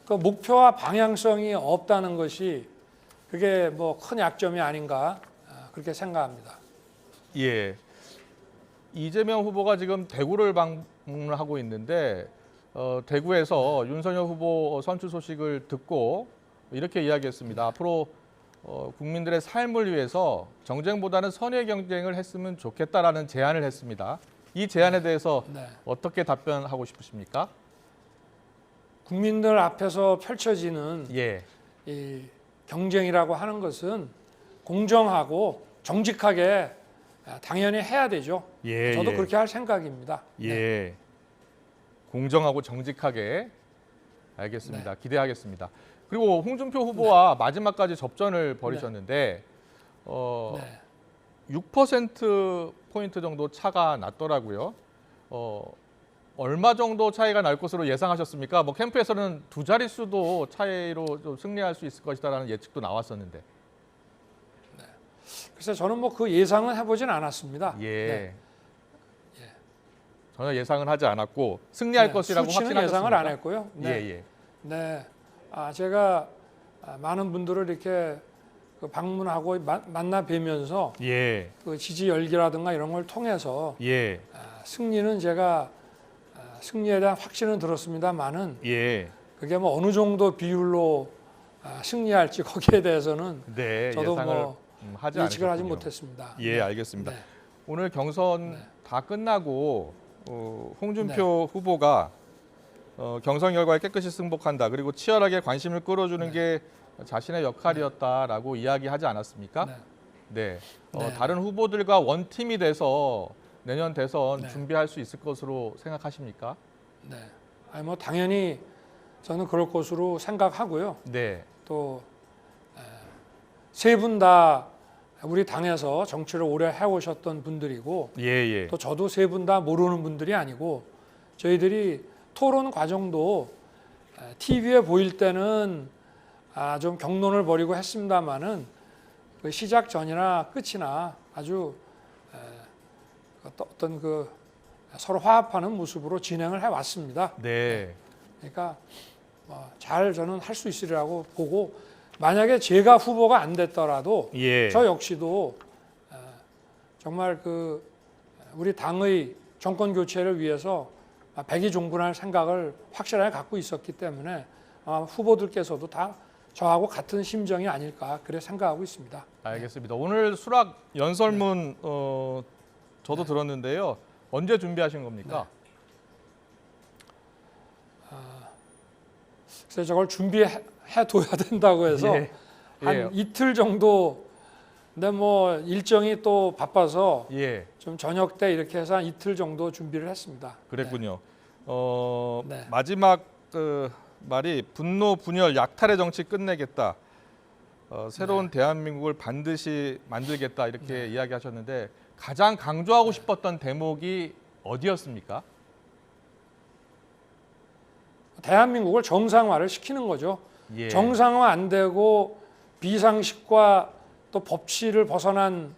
그 목표와 방향성이 없다는 것이 그게 큰 약점이 아닌가 그렇게 생각합니다. 예. 이재명 후보가 지금 대구를 방문하고 있는데 대구에서 윤석열 후보 선출 소식을 듣고 이렇게 이야기했습니다. 앞으로 국민들의 삶을 위해서 정쟁보다는 선의 경쟁을 했으면 좋겠다라는 제안을 했습니다. 이 제안에 대해서 어떻게 답변하고 싶으십니까? 국민들 앞에서 펼쳐지는 이 경쟁이라고 하는 것은 공정하고 정직하게 당연히 해야 되죠. 저도 그렇게 할 생각입니다. 공정하고 정직하게 알겠습니다. 기대하겠습니다. 그리고 홍준표 후보와 마지막까지 접전을 벌이셨는데 6%포인트 정도 차가 났더라고요. 얼마 정도 차이가 날 것으로 예상하셨습니까? 캠프에서는 두 자릿수도 차이로 좀 승리할 수 있을 것이다라는 예측도 나왔었는데. 글쎄 저는 그 예상은 해보진 않았습니다. 전혀 예상은 하지 않았고 승리할 것이라고 확신하셨습니까? 예상을 안 했고요. 제가 많은 분들을 이렇게 방문하고 만나 뵈면서 그 지지 열기라든가 이런 걸 통해서 승리는 제가 승리에 대한 확신은 들었습니다만은 그게 어느 정도 비율로 승리할지 거기에 대해서는 저도 예측을 하지 못했습니다. 알겠습니다. 오늘 경선 다 끝나고 홍준표 후보가 경선 결과에 깨끗이 승복한다. 그리고 치열하게 관심을 끌어주는 게 자신의 역할이었다라고 이야기하지 않았습니까? 다른 후보들과 원팀이 돼서 내년 대선 준비할 수 있을 것으로 생각하십니까? 당연히 저는 그럴 것으로 생각하고요. 또 세 분 다 우리 당에서 정치를 오래 해오셨던 분들이고 또 저도 세 분 다 모르는 분들이 아니고 저희들이 토론 과정도 TV에 보일 때는 좀 격론을 벌이고 했습니다마는 그 시작 전이나 끝이나 아주 어떤 그 서로 화합하는 모습으로 진행을 해왔습니다. 네. 그러니까 잘 저는 할 수 있으리라고 보고 만약에 제가 후보가 안 됐더라도 예. 저 역시도 정말 우리 당의 정권 교체를 위해서 백의종군할 생각을 확실하게 갖고 있었기 때문에 후보들께서도 다 저하고 같은 심정이 아닐까 그래 생각하고 있습니다. 알겠습니다. 오늘 수락 연설문 저도 들었는데요. 언제 준비하신 겁니까? 그래서 저걸 준비해둬야 된다고 해서 예. 한 예. 이틀 정도 근데 뭐 일정이 또 바빠서 예. 좀 저녁 때 이렇게 해서 한 이틀 정도 준비를 했습니다. 그랬군요. 네. 마지막 말이 분노, 분열, 약탈의 정치 끝내겠다. 새로운 대한민국을 반드시 만들겠다 이렇게 이야기하셨는데 가장 강조하고 싶었던 대목이 어디였습니까? 대한민국을 정상화를 시키는 거죠. 예. 정상화 안 되고 비상식과 또 법치를 벗어난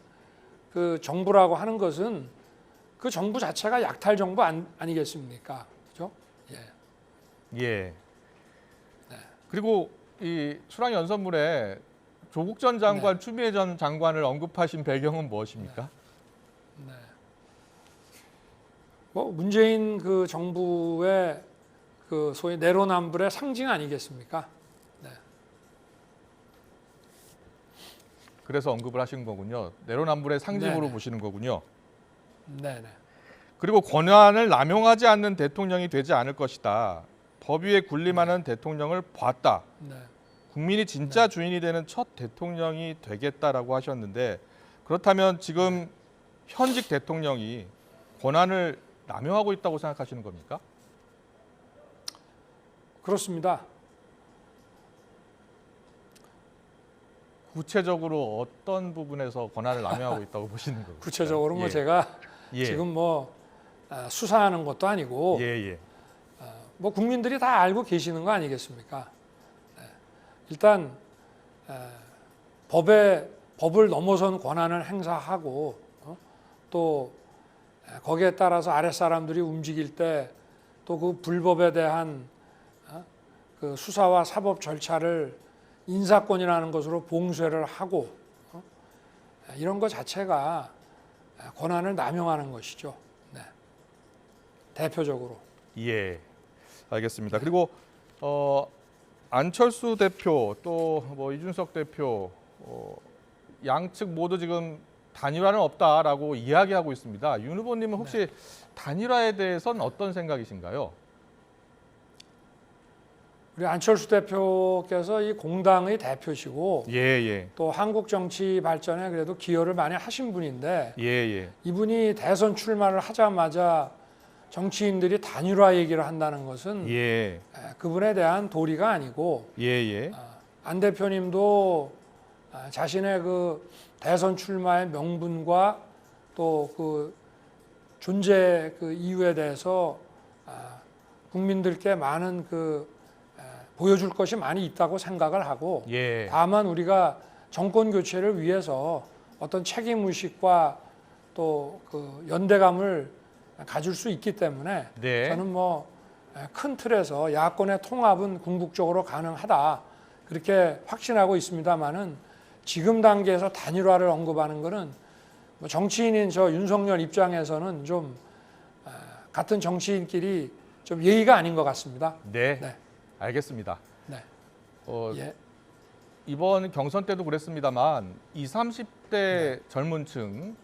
그 정부라고 하는 것은 그 정부 자체가 약탈 정부 아니겠습니까? 그죠? 예. 그리고 이 수락 연설문에 조국 전 장관, 추미애 전 장관을 언급하신 배경은 무엇입니까? 뭐 문재인 그 정부의 그 소위 내로남불의 상징 아니겠습니까? 그래서 언급을 하신 거군요. 내로남불의 상징으로 네네. 보시는 거군요. 네네. 그리고 권한을 남용하지 않는 대통령이 되지 않을 것이다. 법 위에 군림하는 대통령을 봤다. 네. 국민이 진짜 주인이 되는 첫 대통령이 되겠다라고 하셨는데 그렇다면 지금 현직 대통령이 권한을 남용하고 있다고 생각하시는 겁니까? 그렇습니다. 구체적으로 어떤 부분에서 권한을 남용하고 있다고 보시는 거예요? 구체적으로 뭐 예. 제가 예. 지금 뭐 수사하는 것도 아니고 예. 뭐 국민들이 다 알고 계시는 거 아니겠습니까? 일단 법을 넘어선 권한을 행사하고 또 거기에 따라서 아랫사람들이 움직일 때 또 그 불법에 대한 그 수사와 사법 절차를 인사권이라는 것으로 봉쇄를 하고 이런 것 자체가 권한을 남용하는 것이죠. 네. 대표적으로. 예, 알겠습니다. 그리고 안철수 대표 또 뭐 이준석 대표 양측 모두 지금 단일화는 없다라고 이야기하고 있습니다. 윤 후보님은 혹시 단일화에 대해서는 어떤 생각이신가요? 우리 안철수 대표께서 이 공당의 대표시고 예. 또 한국 정치 발전에 그래도 기여를 많이 하신 분인데 예. 이분이 대선 출마를 하자마자 정치인들이 단일화 얘기를 한다는 것은 예. 그분에 대한 도리가 아니고 예. 안 대표님도 자신의 그 대선 출마의 명분과 또 그 존재 그 이유에 대해서 국민들께 많은 그 보여줄 것이 많이 있다고 생각을 하고 예. 다만 우리가 정권 교체를 위해서 어떤 책임 의식과 또 그 연대감을 가질 수 있기 때문에 네. 저는 뭐 큰 틀에서 야권의 통합은 궁극적으로 가능하다 그렇게 확신하고 있습니다만은 지금 단계에서 단일화를 언급하는 것은 뭐 정치인인 저 윤석열 입장에서는 좀 같은 정치인끼리 좀 예의가 아닌 것 같습니다. 네. 알겠습니다. 네. 이번 경선 때도 그랬습니다만 20, 30대 젊은 층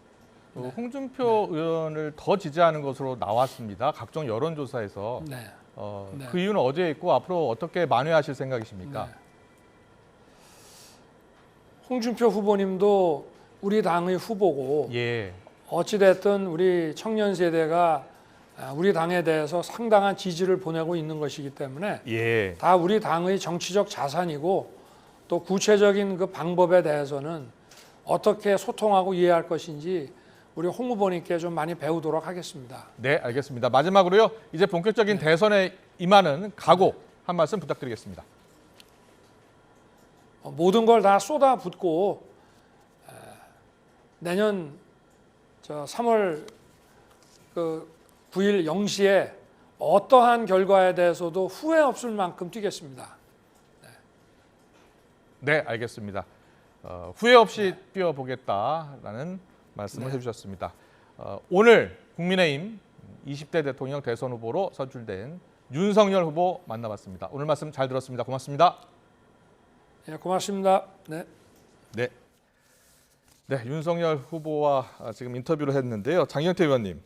홍준표 의원을 더 지지하는 것으로 나왔습니다. 각종 여론조사에서. 그 이유는 어디에 있고 앞으로 어떻게 만회하실 생각이십니까? 홍준표 후보님도 우리 당의 후보고 어찌됐든 우리 청년 세대가 우리 당에 대해서 상당한 지지를 보내고 있는 것이기 때문에 다 우리 당의 정치적 자산이고 또 구체적인 그 방법에 대해서는 어떻게 소통하고 이해할 것인지 우리 홍 후보님께 좀 많이 배우도록 하겠습니다. 네, 알겠습니다. 마지막으로요. 이제 본격적인 대선에 임하는 각오 한 말씀 부탁드리겠습니다. 모든 걸 다 쏟아붓고 내년 3월 그 9일 0시에 어떠한 결과에 대해서도 후회 없을 만큼 뛰겠습니다. 네, 알겠습니다. 후회 없이 뛰어보겠다라는 말씀을 해주셨습니다. 오늘 국민의힘 20대 대통령 대선 후보로 선출된 윤석열 후보 만나봤습니다. 오늘 말씀 잘 들었습니다. 고맙습니다. 네, 고맙습니다. 네. 네, 윤석열 후보와 지금 인터뷰를 했는데요. 장경태 의원님,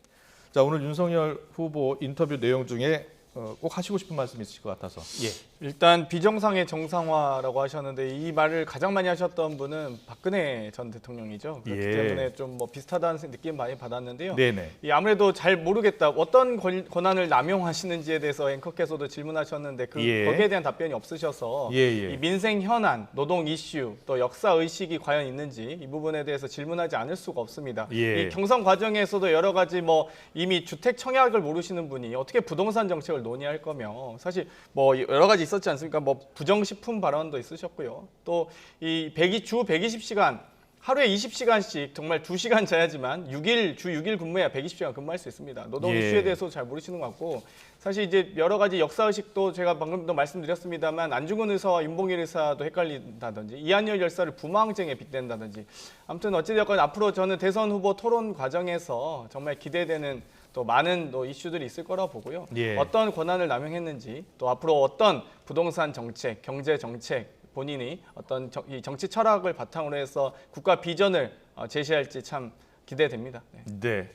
자 오늘 윤석열 후보 인터뷰 내용 중에 꼭 하시고 싶은 말씀 있으실 것 같아서. 예. 일단 비정상의 정상화라고 하셨는데 이 말을 가장 많이 하셨던 분은 박근혜 전 대통령이죠. 그렇기 때문에 좀 뭐 비슷하다는 느낌 많이 받았는데요. 네네. 아무래도 잘 모르겠다. 어떤 권한을 남용하시는지에 대해서 앵커께서도 질문하셨는데 거기에 대한 답변이 없으셔서 이 민생 현안, 노동 이슈, 또 역사 의식이 과연 있는지 이 부분에 대해서 질문하지 않을 수가 없습니다. 이 경선 과정에서도 여러 가지 뭐 이미 주택 청약을 모르시는 분이 어떻게 부동산 정책을 논의할 거며 사실 뭐 여러 가지 있었지 않습니까? 뭐 부정식품 발언도 있으셨고요. 또 이 주 120시간 하루에 20시간씩 정말 2시간 자야지만 주 6일 근무해야 120시간 근무할 수 있습니다. 노동 이슈에 대해서 잘 모르시는 것 같고 사실 이제 여러 가지 역사의식도 제가 방금도 말씀드렸습니다만 안중근 의사와 윤봉길 의사도 헷갈린다든지 이한열 열사를 부마항쟁에 빗댄다든지 아무튼 어찌되었건 앞으로 저는 대선 후보 토론 과정에서 정말 기대되는 또 많은 이슈들이 있을 거라고 보고요. 어떤 권한을 남용했는지 또 앞으로 어떤 부동산 정책, 경제 정책 본인이 어떤 이 정치 철학을 바탕으로 해서 국가 비전을 제시할지 참 기대됩니다. 네.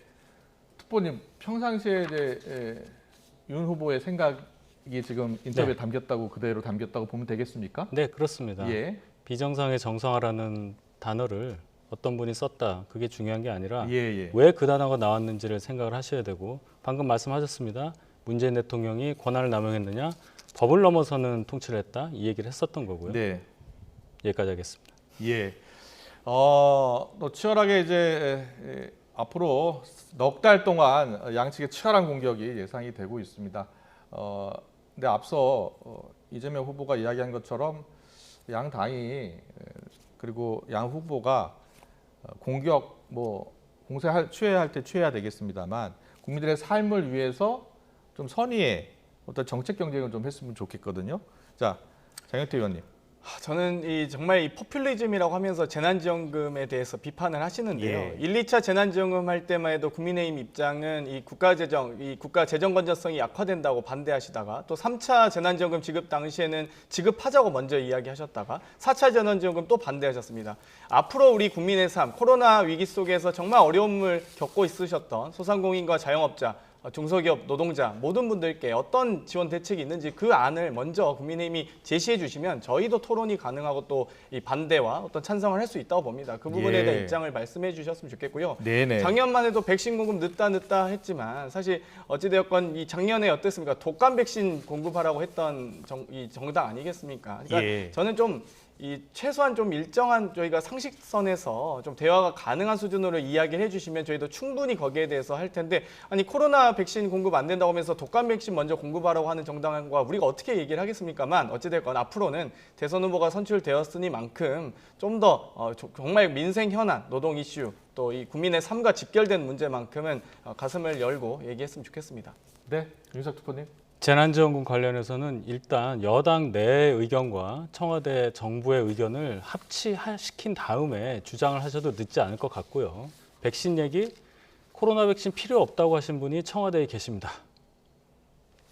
특보님 평상시에 이제 윤 후보의 생각이 지금 인터뷰에 담겼다고 그대로 담겼다고 보면 되겠습니까? 네, 그렇습니다. 비정상의 정상화라는 단어를 어떤 분이 썼다. 그게 중요한 게 아니라 왜 그 단어가 나왔는지를 생각을 하셔야 되고 방금 말씀하셨습니다. 문재인 대통령이 권한을 남용했느냐? 법을 넘어서는 통치를 했다. 이 얘기를 했었던 거고요. 여기까지 하겠습니다. 또 치열하게 이제 앞으로 넉 달 동안 양측의 치열한 공격이 예상이 되고 있습니다. 근데 앞서 이재명 후보가 이야기한 것처럼 양 당이 그리고 양 후보가 공격 취해야 할 때 취해야 되겠습니다만 국민들의 삶을 위해서 좀 선의의 어떤 정책 경쟁을 좀 했으면 좋겠거든요. 자, 장경태 의원님. 저는 정말 이 포퓰리즘이라고 하면서 재난지원금에 대해서 비판을 하시는데요. 1, 2차 재난지원금 할 때만 해도 국민의힘 입장은 이 국가 재정 건전성이 약화된다고 반대하시다가 또 3차 재난지원금 지급 당시에는 지급하자고 먼저 이야기하셨다가 4차 재난지원금 또 반대하셨습니다. 앞으로 우리 국민의 삶, 코로나 위기 속에서 정말 어려움을 겪고 있으셨던 소상공인과 자영업자, 중소기업 노동자 모든 분들께 어떤 지원 대책이 있는지 그 안을 먼저 국민의힘이 제시해 주시면 저희도 토론이 가능하고 또 이 반대와 어떤 찬성을 할 수 있다고 봅니다. 그 부분에 대한 입장을 말씀해 주셨으면 좋겠고요. 작년만 해도 백신 공급 늦다 했지만 사실 어찌되었건 이 작년에 어땠습니까? 독감 백신 공급하라고 했던 이 정당 아니겠습니까? 그러니까 저는 좀 최소한 좀 일정한 저희가 상식선에서 좀 대화가 가능한 수준으로 이야기를 해주시면 저희도 충분히 거기에 대해서 할 텐데 아니 코로나 백신 공급 안 된다고 하면서 독감 백신 먼저 공급하라고 하는 정당과 우리가 어떻게 얘기를 하겠습니까만 어찌됐건 앞으로는 대선 후보가 선출되었으니만큼 좀 더 정말 민생 현안, 노동 이슈 또 이 국민의 삶과 직결된 문제만큼은 가슴을 열고 얘기했으면 좋겠습니다. 네, 윤석 특보님. 재난지원금 관련해서는 일단 여당 내 의견과 청와대 정부의 의견을 합치시킨 다음에 주장을 하셔도 늦지 않을 것 같고요. 백신 얘기, 코로나 백신 필요 없다고 하신 분이 청와대에 계십니다.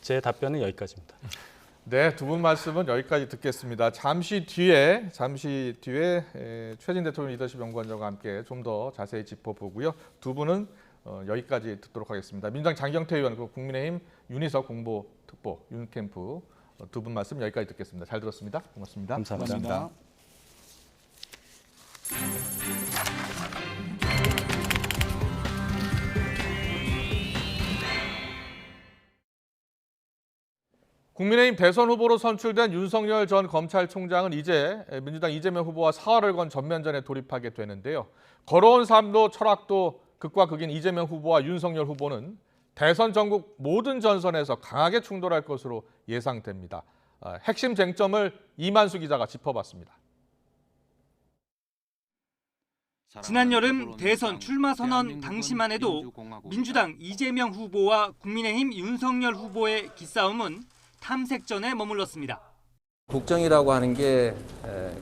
제 답변은 여기까지입니다. 네, 두 분 말씀은 여기까지 듣겠습니다. 잠시 뒤에 최진 대통령 리더십 연구원장과 함께 좀 더 자세히 짚어보고요. 두 분은 여기까지 듣도록 하겠습니다. 민주당 장경태 의원 그리고 국민의힘 윤희석 공보특보 윤캠프 두 분 말씀 여기까지 듣겠습니다. 잘 들었습니다. 고맙습니다. 감사합니다. 국민의힘 대선 후보로 선출된 윤석열 전 검찰총장은 이제 민주당 이재명 후보와 사활을 건 전면전에 돌입하게 되는데요. 걸어온 삶도 철학도 극과 극인 이재명 후보와 윤석열 후보는 대선 전국 모든 전선에서 강하게 충돌할 것으로 예상됩니다. 핵심 쟁점을 이만수 기자가 짚어봤습니다. 지난 여름 대선 출마 선언 당시만 해도 민주당 이재명 후보와 국민의힘 윤석열 후보의 기싸움은 탐색전에 머물렀습니다. 국정이라고 하는 게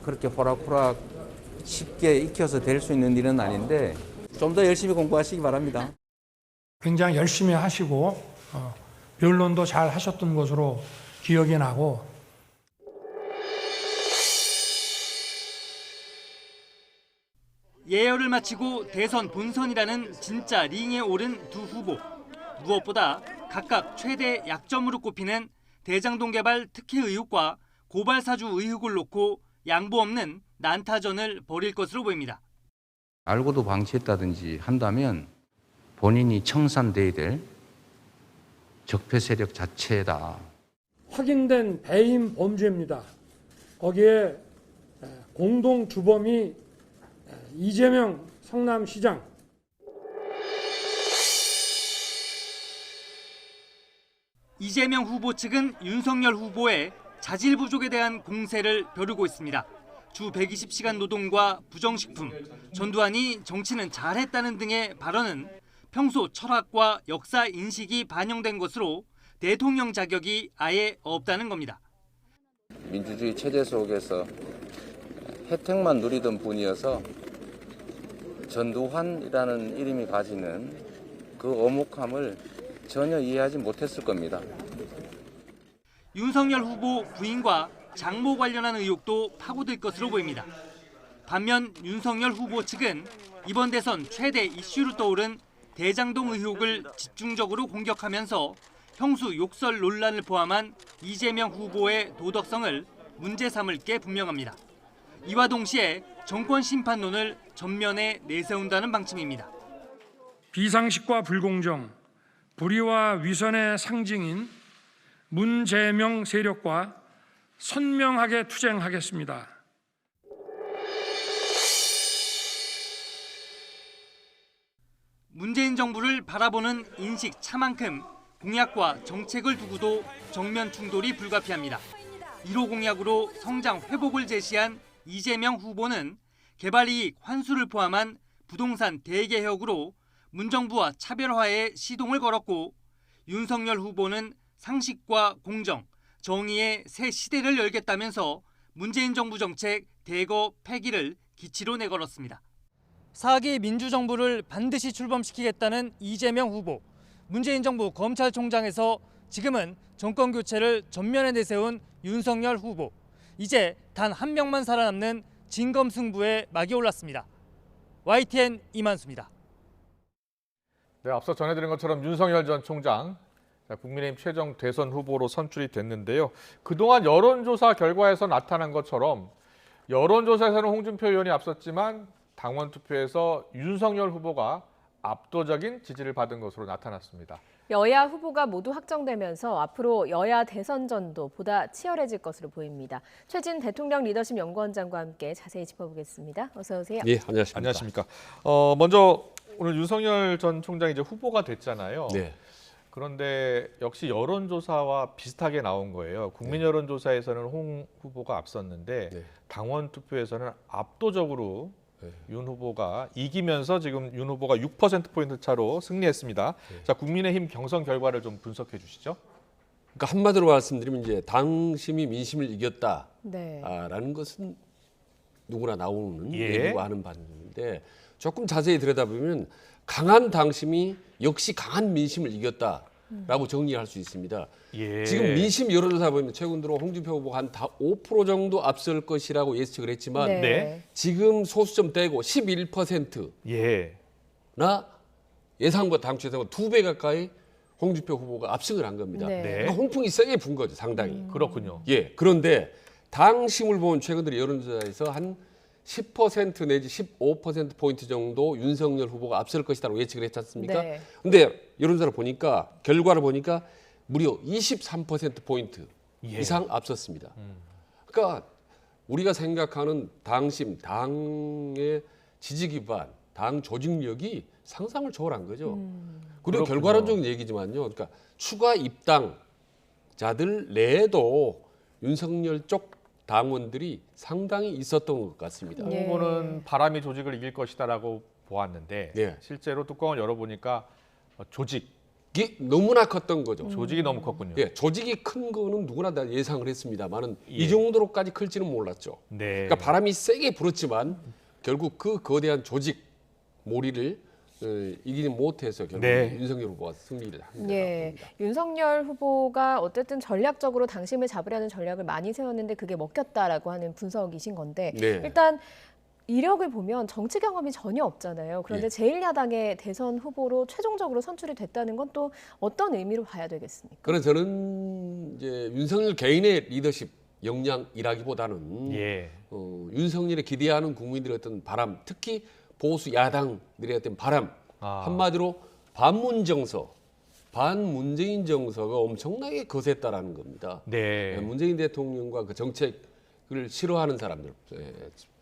그렇게 호락호락 쉽게 익혀서 될 수 있는 일은 아닌데 좀 더 열심히 공부하시기 바랍니다. 굉장히 열심히 하시고 변론도 잘 하셨던 것으로 기억이 나고 예열을 마치고 대선 본선이라는 진짜 링에 오른 두 후보. 무엇보다 각각 최대 약점으로 꼽히는 대장동 개발 특혜 의혹과 고발 사주 의혹을 놓고 양보 없는 난타전을 벌일 것으로 보입니다. 알고도 방치했다든지 한다면 본인이 청산돼야 될 적폐 세력 자체다. 확인된 배임 범죄입니다. 거기에 공동 주범이 이재명 성남시장. 이재명 후보 측은 윤석열 후보의 자질 부족에 대한 공세를 벼르고 있습니다. 주 120시간 노동과 부정식품, 전두환이 정치는 잘했다는 등의 발언은 평소 철학과 역사 인식이 반영된 것으로 대통령 자격이 아예 없다는 겁니다. 민주주의 체제 속에서 혜택만 누리던 분이어서 전두환이라는 이름이 가지는 그 어목함을 전혀 이해하지 못했을 겁니다. 윤석열 후보 부인과 장모 관련한 의혹도 파고들 것으로 보입니다. 반면 윤석열 후보 측은 이번 대선 최대 이슈로 떠오른 대장동 의혹을 집중적으로 공격하면서 형수 욕설 논란을 포함한 이재명 후보의 도덕성을 문제 삼을 게 분명합니다. 이와 동시에 정권 심판론을 전면에 내세운다는 방침입니다. 비상식과 불공정, 불의와 위선의 상징인 문재명 세력과 선명하게 투쟁하겠습니다. 문재인 정부를 바라보는 인식 차만큼 공약과 정책을 두고도 정면 충돌이 불가피합니다. 1호 공약으로 성장 회복을 제시한 이재명 후보는 개발이익 환수를 포함한 부동산 대개혁으로 문정부와 차별화에 시동을 걸었고, 윤석열 후보는 상식과 공정, 정의의 새 시대를 열겠다면서 문재인 정부 정책 대거 폐기를 기치로 내걸었습니다. 4기 민주정부를 반드시 출범시키겠다는 이재명 후보. 문재인 정부 검찰총장에서 지금은 정권 교체를 전면에 내세운 윤석열 후보. 이제 단 한 명만 살아남는 진검승부에 막이 올랐습니다. YTN 이만수입니다. 네, 앞서 전해드린 것처럼 윤석열 전 총장, 국민의힘 최종 대선 후보로 선출이 됐는데요. 그동안 여론조사 결과에서 나타난 것처럼 여론조사에서는 홍준표 의원이 앞섰지만 당원 투표에서 윤석열 후보가 압도적인 지지를 받은 것으로 나타났습니다. 여야 후보가 모두 확정되면서 앞으로 여야 대선전도 보다 치열해질 것으로 보입니다. 최진 대통령 리더십 연구원장과 함께 자세히 짚어보겠습니다. 어서 오세요. 예, 안녕하십니까. 안녕하십니까. 먼저 오늘 윤석열 전 총장이 이제 후보가 됐잖아요. 네. 그런데 역시 여론조사와 비슷하게 나온 거예요. 국민 여론조사에서는 홍 후보가 앞섰는데 당원 투표에서는 압도적으로 윤 후보가 이기면서 지금 윤 후보가 6%포인트 차로 승리했습니다. 자, 국민의힘 경선 결과를 좀 분석해 주시죠. 그러니까 한마디로 말씀드리면 이제 당심이 민심을 이겼다라는 네. 것은 누구나 나오는 예. 얘기고 하는 바인데 조금 자세히 들여다보면 강한 당심이 역시 강한 민심을 이겼다라고 정리할 수 있습니다. 예. 지금 민심 여론조사 보면 최근 들어 홍준표 후보가 한 5% 정도 앞설 것이라고 예측을 했지만 네. 지금 소수점 떼고 11%나 예. 예상보다 당초 예상보다 2배 가까이 홍준표 후보가 압승을 한 겁니다. 네. 그러니까 홍풍이 세게 분 거죠, 상당히. 그렇군요. 예. 그런데 당심을 보면 최근 들어 여론조사에서 한 10% 내지 15% 포인트 정도 윤석열 후보가 앞설 것이라고 예측을 했지 않습니까? 네. 근데 여론조사를 보니까 결과를 보니까 무려 23% 포인트 예. 이상 앞섰습니다. 그러니까 우리가 생각하는 당심, 당의 지지 기반, 당 조직력이 상상을 초월한 거죠. 그리고 그렇군요. 결과론적인 얘기지만요. 그러니까 추가 입당자들 내에도 윤석열 쪽 당원들이 상당히 있었던 것 같습니다. 예. 후보는 바람이 조직을 이길 것이다라고 보았는데 예. 실제로 뚜껑을 열어보니까 조직이 이게 너무나 컸던 거죠. 너무 컸군요. 예, 조직이 큰 거는 누구나 다 예상을 했습니다만은 예. 이 정도로까지 클지는 몰랐죠. 네. 그러니까 바람이 세게 불었지만 결국 그 거대한 조직 몰이를 이기지 못해서 결국 네. 윤석열 후보가 승리를 합니다. 예, 윤석열 후보가 어쨌든 전략적으로 당심을 잡으려는 전략을 많이 세웠는데 그게 먹혔다라고 하는 분석이신 건데 네. 일단 이력을 보면 정치 경험이 전혀 없잖아요. 그런데 예. 제1야당의 대선 후보로 최종적으로 선출이 됐다는 건 또 어떤 의미로 봐야 되겠습니까? 그래서 저는 이제 윤석열 개인의 리더십 역량이라기보다는 예. 윤석열에 기대하는 국민들의 어떤 바람, 특히 보수 야당들의 어떤 바람, 한마디로 반문정서, 반문재인 정서가 엄청나게 거셌다라는 겁니다. 네. 문재인 대통령과 그 정책을 싫어하는 사람들,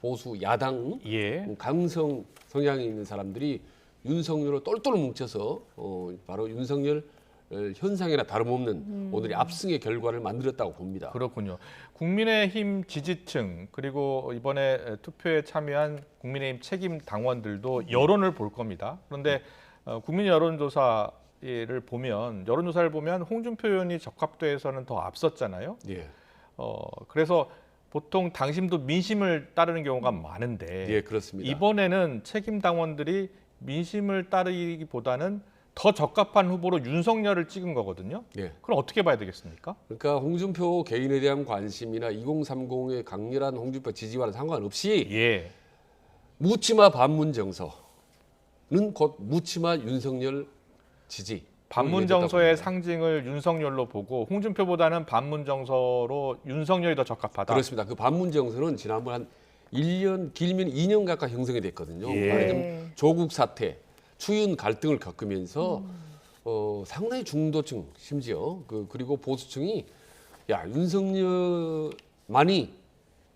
보수 야당, 예. 강성 성향이 있는 사람들이 윤석열을 똘똘 뭉쳐서 바로 윤석열 현상이나 다름없는 오늘의 압승의 결과를 만들었다고 봅니다. 그렇군요. 국민의힘 지지층 그리고 이번에 투표에 참여한 국민의힘 책임 당원들도 여론을 볼 겁니다. 그런데 국민 여론조사를 보면 홍준표 의원이 적합도에서는 더 앞섰잖아요. 예. 그래서 보통 당심도 민심을 따르는 경우가 많은데 예, 그렇습니다. 이번에는 책임 당원들이 민심을 따르기보다는 더 적합한 후보로 윤석열을 찍은 거거든요. 예. 그럼 어떻게 봐야 되겠습니까? 그러니까 홍준표 개인에 대한 관심이나 2030의 강렬한 홍준표 지지와는 상관없이 예. 묻지마 반문 정서는 곧 묻지마 윤석열 지지. 반문 정서의 상징을 윤석열로 보고 홍준표보다는 반문 정서로 윤석열이 더 적합하다. 그렇습니다. 그 반문 정서는 지난번 한 1년 길면 2년 가까이 형성이 됐거든요. 예. 말하자면 조국 사태, 추윤 갈등을 겪으면서 상당히 중도층 심지어 그리고 보수층이 야 윤석열만이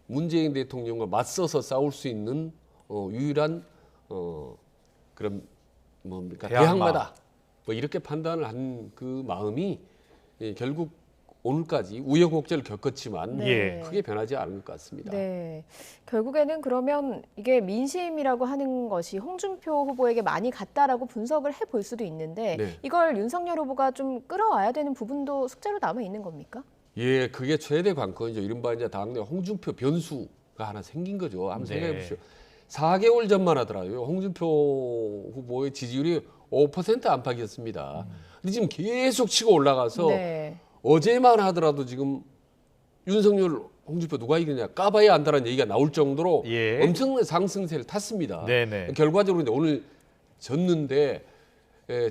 문재인 대통령과 맞서서 싸울 수 있는 유일한 그런 뭡니까 대항마다 뭐 이렇게 판단을 한 그 마음이 결국 오늘까지 우여곡절을 겪었지만 네. 크게 변하지 않은 것 같습니다. 네, 결국에는 그러면 이게 민심이라고 하는 것이 홍준표 후보에게 많이 갔다라고 분석을 해볼 수도 있는데 네. 이걸 윤석열 후보가 좀 끌어와야 되는 부분도 숙제로 남아 있는 겁니까? 예, 그게 최대 관건이죠. 이른바 이제 당내 홍준표 변수가 하나 생긴 거죠. 한번 생각해 보십시오. 4개월 전만 하더라고요. 홍준표 후보의 지지율이 5% 안팎이었습니다. 근데 지금 계속 치고 올라가서 네. 어제만 하더라도 지금 윤석열, 홍준표 누가 이기냐 까봐야 안다라는 얘기가 나올 정도로 예. 엄청난 상승세를 탔습니다. 네네. 결과적으로 이제 오늘 졌는데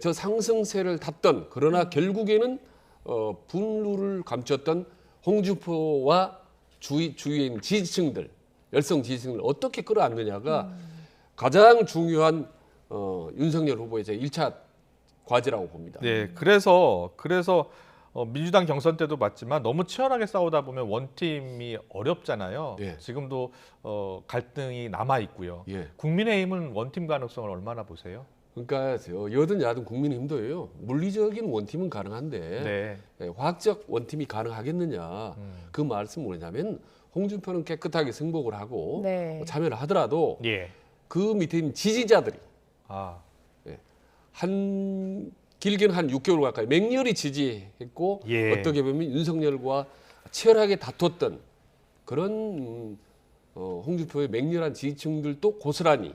저 상승세를 탔던 그러나 결국에는 분루를 감췄던 홍준표와 주위에 있는 지지층들, 열성 지지층을 어떻게 끌어안느냐가 가장 중요한 윤석열 후보의 제 1차 과제라고 봅니다. 네, 그래서 민주당 경선 때도 봤지만 너무 치열하게 싸우다 보면 원팀이 어렵잖아요. 예. 지금도 갈등이 남아 있고요. 예. 국민의힘은 원팀 가능성을 얼마나 보세요? 그러니까 여든 야든 국민의힘도요. 물리적인 원팀은 가능한데 네. 화학적 원팀이 가능하겠느냐. 그 말씀 뭐냐면 홍준표는 깨끗하게 승복을 하고 네. 참여를 하더라도 예. 그 밑에 있는 지지자들이 한 길게는 한 6개월 가까이 맹렬히 지지했고 예. 어떻게 보면 윤석열과 치열하게 다퉜던 그런 홍준표의 맹렬한 지지층들도 고스란히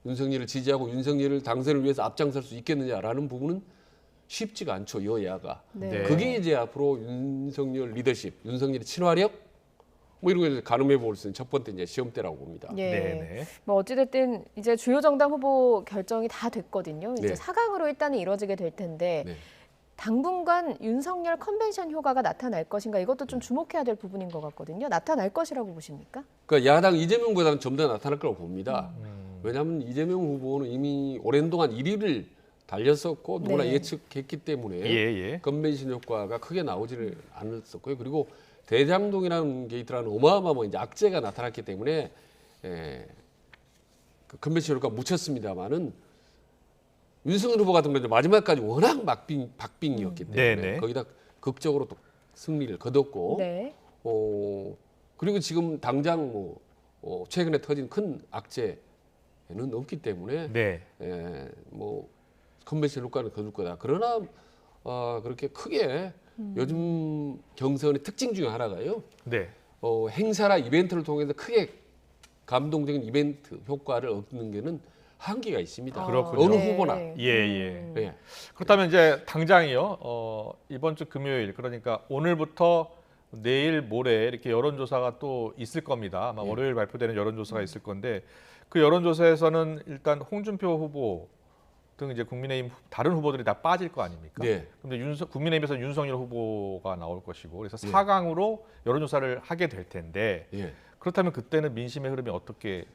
윤석열을 지지하고 윤석열을 당선을 위해서 앞장설 수 있겠느냐라는 부분은 쉽지가 않죠, 여야가. 네. 그게 이제 앞으로 윤석열 리더십, 윤석열의 친화력 뭐 이런 걸 가늠해 볼 수 있는 첫 번째 이제 시험대라고 봅니다. 예. 네네. 뭐 어찌됐든 이제 주요 정당 후보 결정이 다 됐거든요. 이제 네. 4강으로 일단은 이루어지게 될 텐데 네. 당분간 윤석열 컨벤션 효과가 나타날 것인가 이것도 좀 주목해야 될 부분인 것 같거든요. 나타날 것이라고 보십니까? 그러니까 야당 이재명보다는 좀 더 나타날 거라고 봅니다. 왜냐하면 이재명 후보는 이미 오랜 동안 1위를 달렸었고 누구나 네. 예측했기 때문에 예. 컨벤션 효과가 크게 나오지를 않았었고요. 그리고 대장동이라는 게 있더라는 어마어마한 이제 악재가 나타났기 때문에 그 컨벤션 효과가 묻혔습니다만은 윤석열 후보 같은 경우는 마지막까지 워낙 박빙이었기 때문에 네네. 거기다 극적으로 또 승리를 거뒀고 네. 그리고 지금 당장 뭐 최근에 터진 큰 악재는 없기 때문에 네. 뭐 컨벤션 효과는 거둘 거다. 그러나 그렇게 크게 요즘 경선의 특징 중에 하나가요. 네. 행사나 이벤트를 통해서 크게 감동적인 이벤트 효과를 얻는 게는 한계가 있습니다. 그렇군요. 어느 후보나. 예. 그렇다면 이제 당장이요. 이번 주 금요일 그러니까 오늘부터 내일 모레 이렇게 여론조사가 또 있을 겁니다. 아마 월요일 발표되는 여론조사가 있을 건데 그 여론조사에서는 일단 홍준표 후보 등 이제 국민의힘 다른 후보들이 다 빠질 거 아닙니까? 네. 근데 국민의힘에서 윤석열 후보가 나올 것이고 그래서 4강으로 여론조사를 하게 될 텐데 그렇다면 그때는 민심의 흐름이 어떻게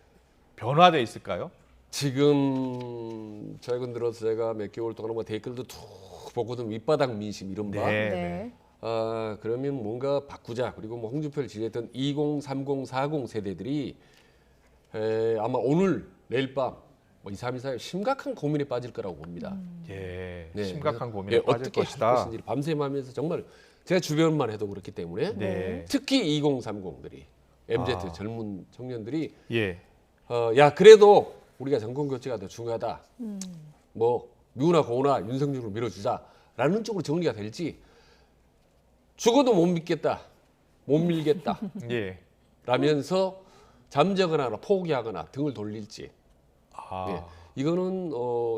변화돼 있을까요? 지금 최근 들어서 제가 몇 개월 동안 뭐 댓글도 툭 보거든 밑바닥 민심 이른바. 그러면 뭔가 바꾸자. 그리고 뭐 홍준표를 지지했던 20, 30, 40 세대들이 아마 오늘 내일 밤 뭐 2, 3일 사이에 심각한 고민에 빠질 거라고 봅니다. 심각한 고민에 빠질 어떻게 것이다. 할 것인지 밤샘하면서 정말 제가 주변만 해도 그렇기 때문에 특히 20, 30들이 MZ 젊은 청년들이 야 그래도 우리가 정권 교체가 더 중요하다. 뭐 미우나 고우나 윤석열을 밀어주자라는 쪽으로 정리가 될지 죽어도 못 믿겠다, 못 밀겠다 라면서 잠적거나 포기하거나 등을 돌릴지 이거는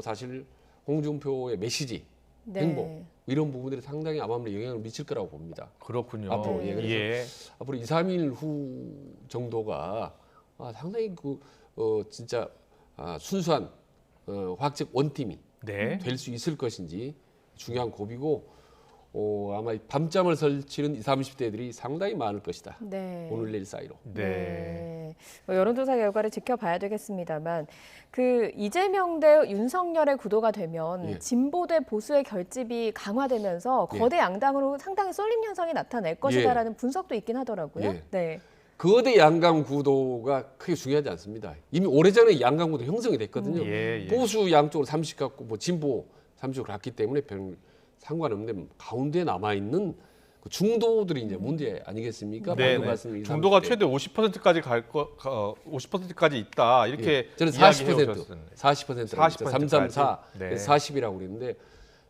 사실 홍준표의 메시지, 행보 이런 부분들이 상당히 아마 영향을 미칠 거라고 봅니다. 그렇군요. 앞으로 앞으로 2, 3일 후 정도가 상당히 진짜 순수한 화학적 원팀이 될 수 있을 것인지 중요한 고비고 아마 밤잠을 설치는 20, 30대들이 상당히 많을 것이다. 오늘 내일 사이로. 여론조사 결과를 지켜봐야 되겠습니다만 그 이재명 대 윤석열의 구도가 되면 진보 대 보수의 결집이 강화되면서 거대 양당으로 상당히 쏠림 현상이 나타날 것이다라는 분석도 있긴 하더라고요. 거대 양강 구도가 크게 중요하지 않습니다. 이미 오래전에 양강 구도 형성이 됐거든요. 보수 양쪽으로 30 갖고 뭐 진보 30으로 갔기 때문에 별 상관없는데 가운데 남아 있는 그 중도들이 이제 문제 아니겠습니까? 중도가 최대 50%까지 50%까지 있다 이렇게 저는 40%, 334, 40이라고 그랬는데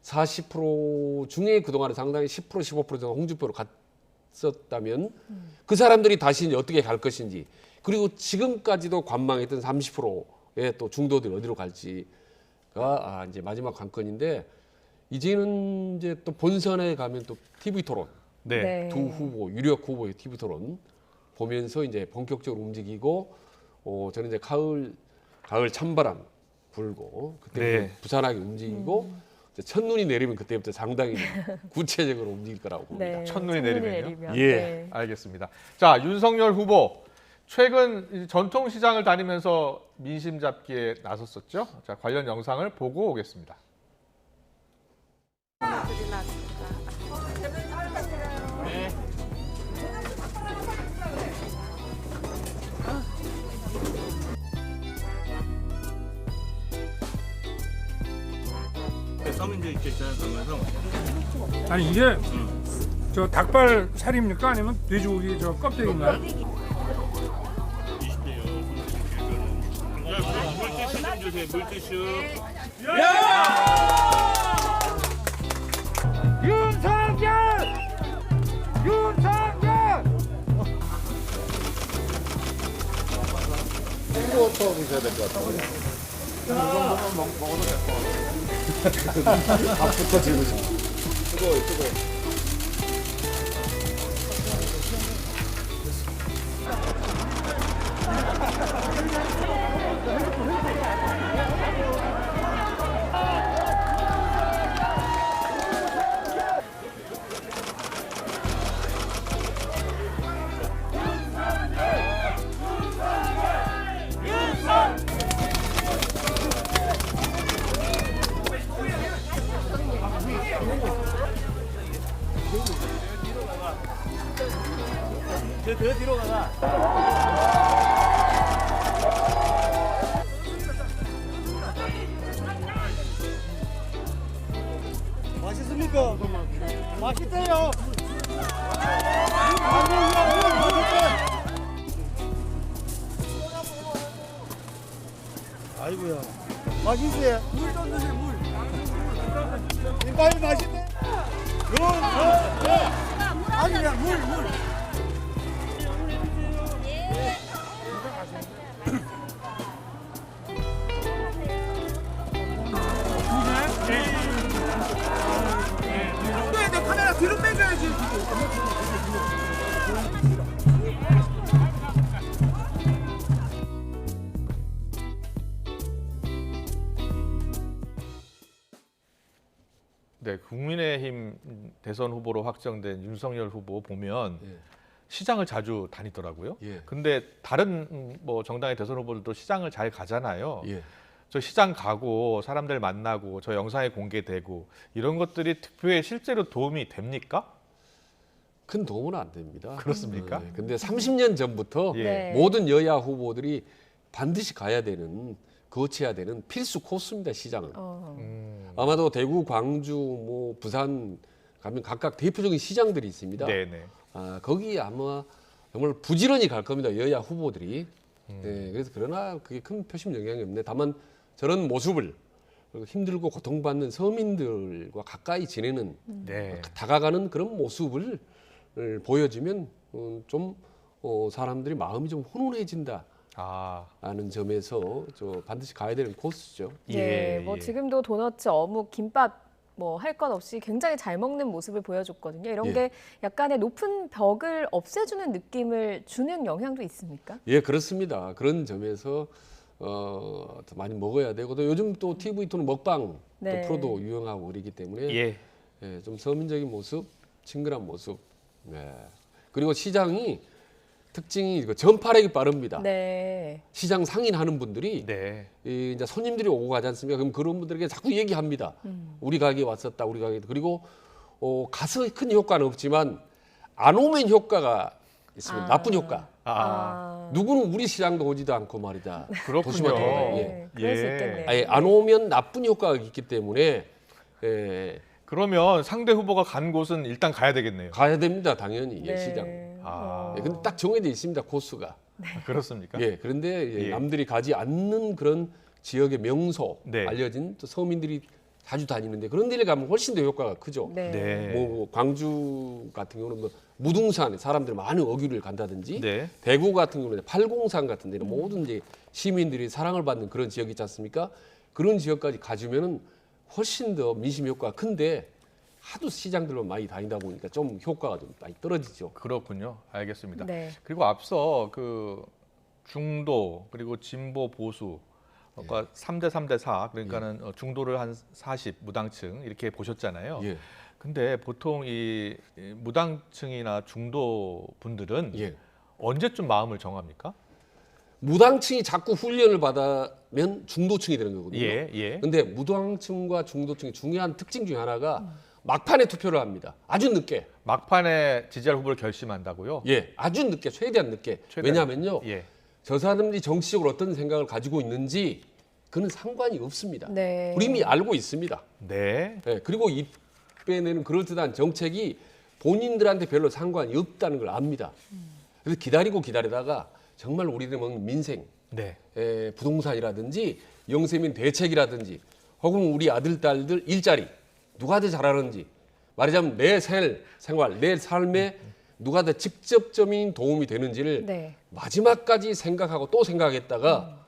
40% 중에 그동안에 상당히 10%, 15% 정도 홍준표로 갔었다면 그 사람들이 다시 이제 어떻게 갈 것인지 그리고 지금까지도 관망했던 30%의 또 중도들이 어디로 갈지가 이제 마지막 관건인데. 이제는 이제 또 본선에 가면 또 TV 토론, 두 후보 유력 후보의 TV 토론 보면서 이제 본격적으로 움직이고, 저는 이제 가을 찬바람 불고 그때 부산하게 움직이고 이제 첫눈이 내리면 그때부터 상당히 구체적으로 움직일 거라고 봅니다. 첫눈이 내리면요? 알겠습니다. 자, 윤석열 후보 최근 전통시장을 다니면서 민심 잡기에 나섰었죠. 자, 관련 영상을 보고 오겠습니다. 서민들 있잖아요. 그러면서 아니 이게 저 닭발 살입니까? 아니면 돼지고기 저 껍데기인가요? 물티슈 좀 주세요. 물티슈. 윤석열! 홍보부터 드셔야 될 것 같아요. 이 정도만 먹어도 될 것 같아요. 밥부터 지으시고. 뜨거워요. 더 뒤로 가가. 맛있습니까? 맛있대요. 아이고야. 맛있어요. 물 좀 드세요, 물. 이빨 맛있네. 아니, 그냥 물. 내 카메라 뒤로 빼줘야지. 네, 국민의힘 대선 후보로 확정된 윤석열 후보 보면 시장을 자주 다니더라고요. 근데 다른 뭐 정당의 대선 후보들도 시장을 잘 가잖아요. 저 시장 가고 사람들 만나고 저 영상에 공개되고 이런 것들이 투표에 실제로 도움이 됩니까? 큰 도움은 안 됩니다. 그렇습니까? 근데 30년 전부터 모든 여야 후보들이 반드시 가야 되는, 거쳐야 되는 필수 코스입니다. 시장은. 아마도 대구, 광주, 뭐 부산 가면 각각 대표적인 시장들이 있습니다. 거기 아마 정말 부지런히 갈 겁니다. 여야 후보들이. 그래서 그러나 그게 큰 표심 영향이 없네. 다만 저런 모습을 힘들고 고통받는 서민들과 가까이 지내는 다가가는 그런 모습을 보여주면 좀 사람들이 마음이 좀 훈훈해진다. 라는 점에서 저 반드시 가야 되는 코스죠. 네, 뭐 지금도 도너츠, 어묵, 김밥 뭐 할 것 없이 굉장히 잘 먹는 모습을 보여줬거든요. 이런 게 약간의 높은 벽을 없애주는 느낌을 주는 영향도 있습니까? 예, 그렇습니다. 그런 점에서 더 많이 먹어야 되고 또 요즘 또 TV2는 먹방 또 프로도 유행하고 그러기 때문에 좀 서민적인 모습, 친근한 모습. 그리고 시장이 특징이 전파력이 빠릅니다. 시장 상인하는 분들이 이제 손님들이 오고 가지 않습니까? 그럼 그런 분들에게 자꾸 얘기합니다. 우리 가게에 왔었다, 우리 가게. 그리고 가서 큰 효과는 없지만 안 오면 효과가 있습니다. 나쁜 효과. 누구는 우리 시장도 오지도 않고 말이다. 그렇군요. 그럴 수 있겠네요. 아예 안 오면 나쁜 효과가 있기 때문에 그러면 상대 후보가 간 곳은 일단 가야 되겠네요. 가야 됩니다, 당연히. 시장. 근데 딱 정해져 있습니다, 코스가. 그렇습니까? 그런데 남들이 가지 않는 그런 지역의 명소, 알려진 또 서민들이 자주 다니는데 그런 데를 가면 훨씬 더 효과가 크죠. 뭐 광주 같은 경우는 뭐 무등산에 사람들이 많은 어귀를 간다든지 대구 같은 경우는 팔공산 같은 데는 모든 이제 시민들이 사랑을 받는 그런 지역이 있지 않습니까? 그런 지역까지 가주면은 훨씬 더 민심 효과가 큰데 하도 시장들로 많이 다니다 보니까 좀 효과가 좀 많이 떨어지죠. 그렇군요. 알겠습니다. 그리고 앞서 그 중도 그리고 진보 보수 그러니까 3대 3대 4 그러니까는 중도를 한 40 무당층 이렇게 보셨잖아요. 근데 보통 이 무당층이나 중도 분들은 언제쯤 마음을 정합니까? 무당층이 자꾸 훈련을 받으면 중도층이 되는 거거든요. 근데 무당층과 중도층의 중요한 특징 중에 하나가 막판에 투표를 합니다. 아주 늦게. 막판에 지지할 후보를 결심한다고요? 아주 늦게, 최대한 늦게. 왜냐하면요. 저 사람들이 정치적으로 어떤 생각을 가지고 있는지 그는 상관이 없습니다. 우리 이미 알고 있습니다. 그리고 입에 내는 그럴듯한 정책이 본인들한테 별로 상관이 없다는 걸 압니다. 그래서 기다리다가 정말 우리들 먹는 민생, 부동산이라든지 영세민 대책이라든지 혹은 우리 아들, 딸들 일자리 누가 더 잘하는지 말하자면 내 생활, 내 삶에 누가 더 직접적인 도움이 되는지를 마지막까지 생각하고 또 생각했다가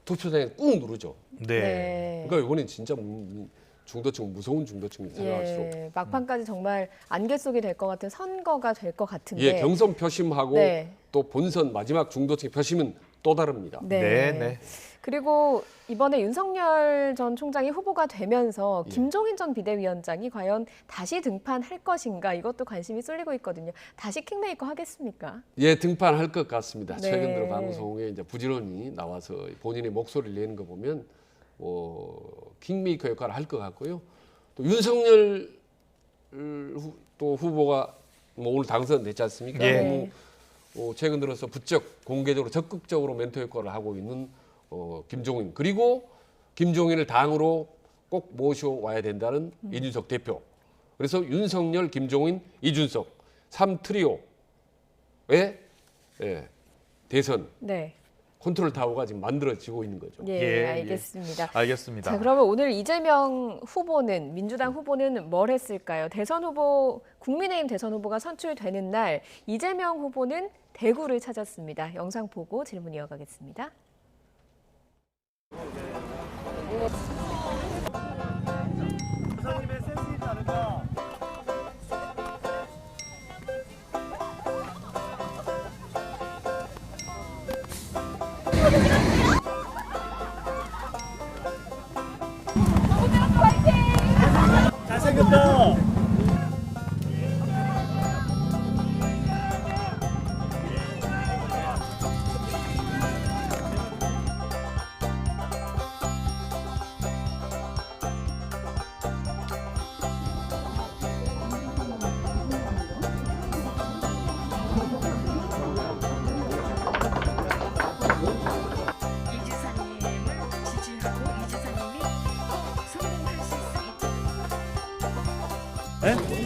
투표장에 꾹 누르죠. 그러니까 이번엔 진짜 중도층, 무서운 중도층이 생각할수록 막판까지 정말 안개 속이 될 것 같은 선거가 될 것 같은데 경선 표심하고 또 본선 마지막 중도층 표심은 또 다릅니다. 그리고 이번에 윤석열 전 총장이 후보가 되면서 김종인 전 비대위원장이 과연 다시 등판할 것인가 이것도 관심이 쏠리고 있거든요. 다시 킹메이커 하겠습니까? 등판할 것 같습니다. 최근 들어 방송에 이제 부지런히 나와서 본인의 목소리를 내는 거 보면 킹메이커 역할을 할 것 같고요. 또 윤석열 또 후보가 오늘 당선됐지 않습니까? 최근 들어서 부쩍 공개적으로 적극적으로 멘토 역할을 하고 있는 김종인 그리고 김종인을 당으로 꼭 모셔와야 된다는 이준석 대표. 그래서 윤석열, 김종인, 이준석 3트리오의 대선 컨트롤 타워가 지금 만들어지고 있는 거죠. 예, 알겠습니다. 알겠습니다. 자, 그러면 오늘 이재명 후보는 민주당 후보는 뭘 했을까요? 대선 후보 국민의힘 대선 후보가 선출되는 날 이재명 후보는 대구를 찾았습니다. 영상 보고 질문 이어가겠습니다. 선생님의 센스이 다르다. 잘생겼다.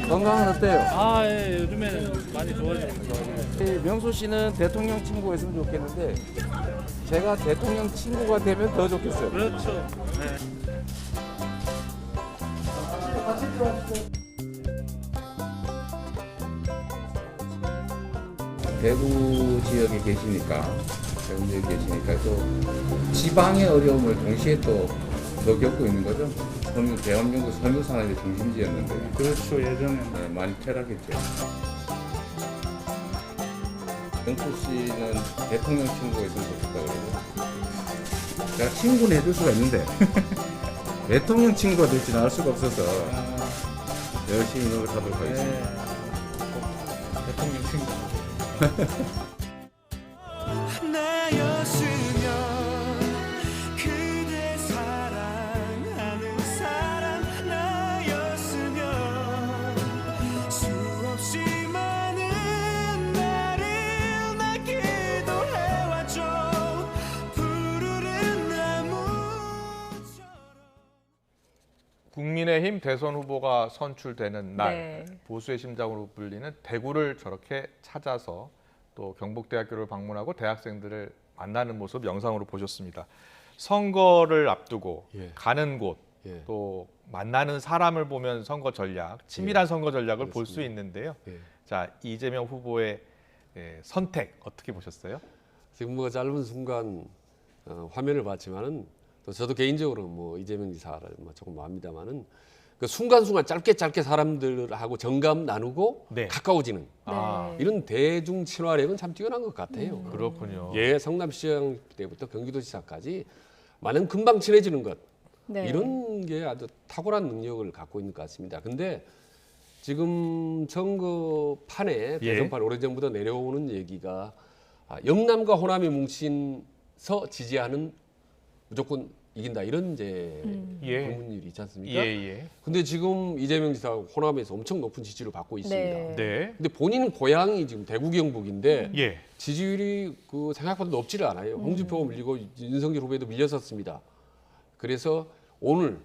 건강은 어때요? 아, 예, 요즘에는 많이 좋아졌습니다. 명수 씨는 대통령 친구였으면 좋겠는데 제가 대통령 친구가 되면 더 좋겠어요. 그렇죠. 네. 대구 지역에 계시니까 대구 지역에 계시니까 또 지방의 어려움을 동시에 또 겪고 있는 거죠. 대한민국 섬유 산업의 중심지였는데. 그렇죠. 예전에는. 네, 많이 퇴락했죠. 명수 씨는 대통령 친구가 있으면 좋겠다 그러고 제가 친구는 해줄 수가 있는데 대통령 친구가 될지는 알 수가 없어서 열심히 노력하도록 하겠습니다. 대통령 친구. 국민의힘 대선 후보가 선출되는 날 네. 보수의 심장으로 불리는 대구를 저렇게 찾아서 또 경북대학교를 방문하고 대학생들을 만나는 모습 영상으로 보셨습니다. 선거를 앞두고 예. 가는 곳, 예. 또 만나는 사람을 보면 선거 전략, 치밀한 예. 선거 전략을 볼 수 그렇습니다. 있는데요. 예. 자, 이재명 후보의 선택 어떻게 보셨어요? 지금 뭐 짧은 순간 화면을 봤지만은 또 저도 개인적으로 뭐 이재명 지사를 뭐 조금 압니다만은 그 순간순간 짧게 사람들하고 정감 나누고 네. 가까워지는 아, 이런 대중 친화력은 참 뛰어난 것 같아요. 그렇군요. 예, 성남시장 때부터 경기도지사까지 많은 금방 친해지는 것 네. 이런 게 아주 탁월한 능력을 갖고 있는 것 같습니다. 근데 지금 선거판에 대선판 오래전부터 내려오는 얘기가 영남과 호남이 뭉친서 지지하는 무조건 이긴다 이런 이제 방문율이 있지 않습니까? 근데 지금 이재명 지사가 호남에서 엄청 높은 지지를 받고 있습니다. 네. 근데 본인은 고향이 지금 대구 경북인데 예. 지지율이 그 생각보다 높지를 않아요. 홍준표가 밀리고 윤석열 후보에도 밀렸었습니다. 그래서 오늘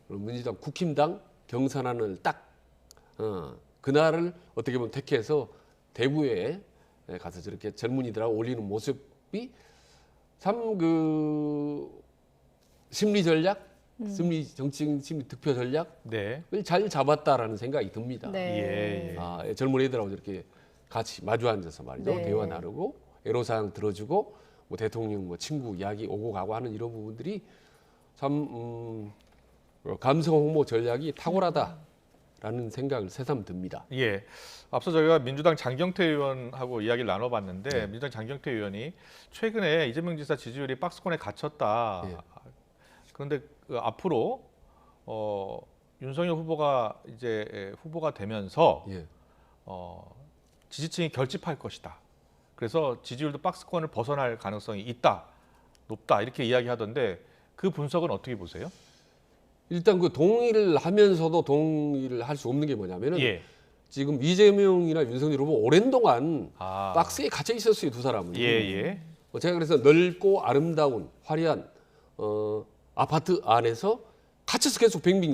민주당 국힘당 경선안을 딱 그날을 어떻게 보면 택해서 대구에 가서 저렇게 젊은이들하고 올리는 모습이 참 그 심리 전략, 심리 정치 심리 득표 전략을 잘 잡았다라는 생각이 듭니다. 네. 젊은 애들하고 저렇게 같이 마주 앉아서 말이죠. 네. 대화 나누고 애로사항 들어주고 뭐 대통령 뭐 친구 이야기 오고 가고 하는 이런 부분들이 참 감성 홍보 전략이 탁월하다라는 생각을 새삼 듭니다. 예. 앞서 저희가 민주당 장경태 의원하고 이야기를 나눠봤는데 민주당 장경태 의원이 최근에 이재명 지사 지지율이 박스권에 갇혔다. 그런데 앞으로 윤석열 후보가 이제 후보가 되면서 지지층이 결집할 것이다. 그래서 지지율도 박스권을 벗어날 가능성이 있다, 높다 이렇게 이야기하던데 그 분석은 어떻게 보세요? 일단 그 동의를 하면서도 동의를 할 수 없는 게 뭐냐면은 지금 이재명이나 윤석열 후보 오랜 동안 박스에 갇혀 있었어요, 두 사람은. 제가 그래서 넓고 아름다운 화려한 아파트 안에서 갇혀서 계속 뱅뱅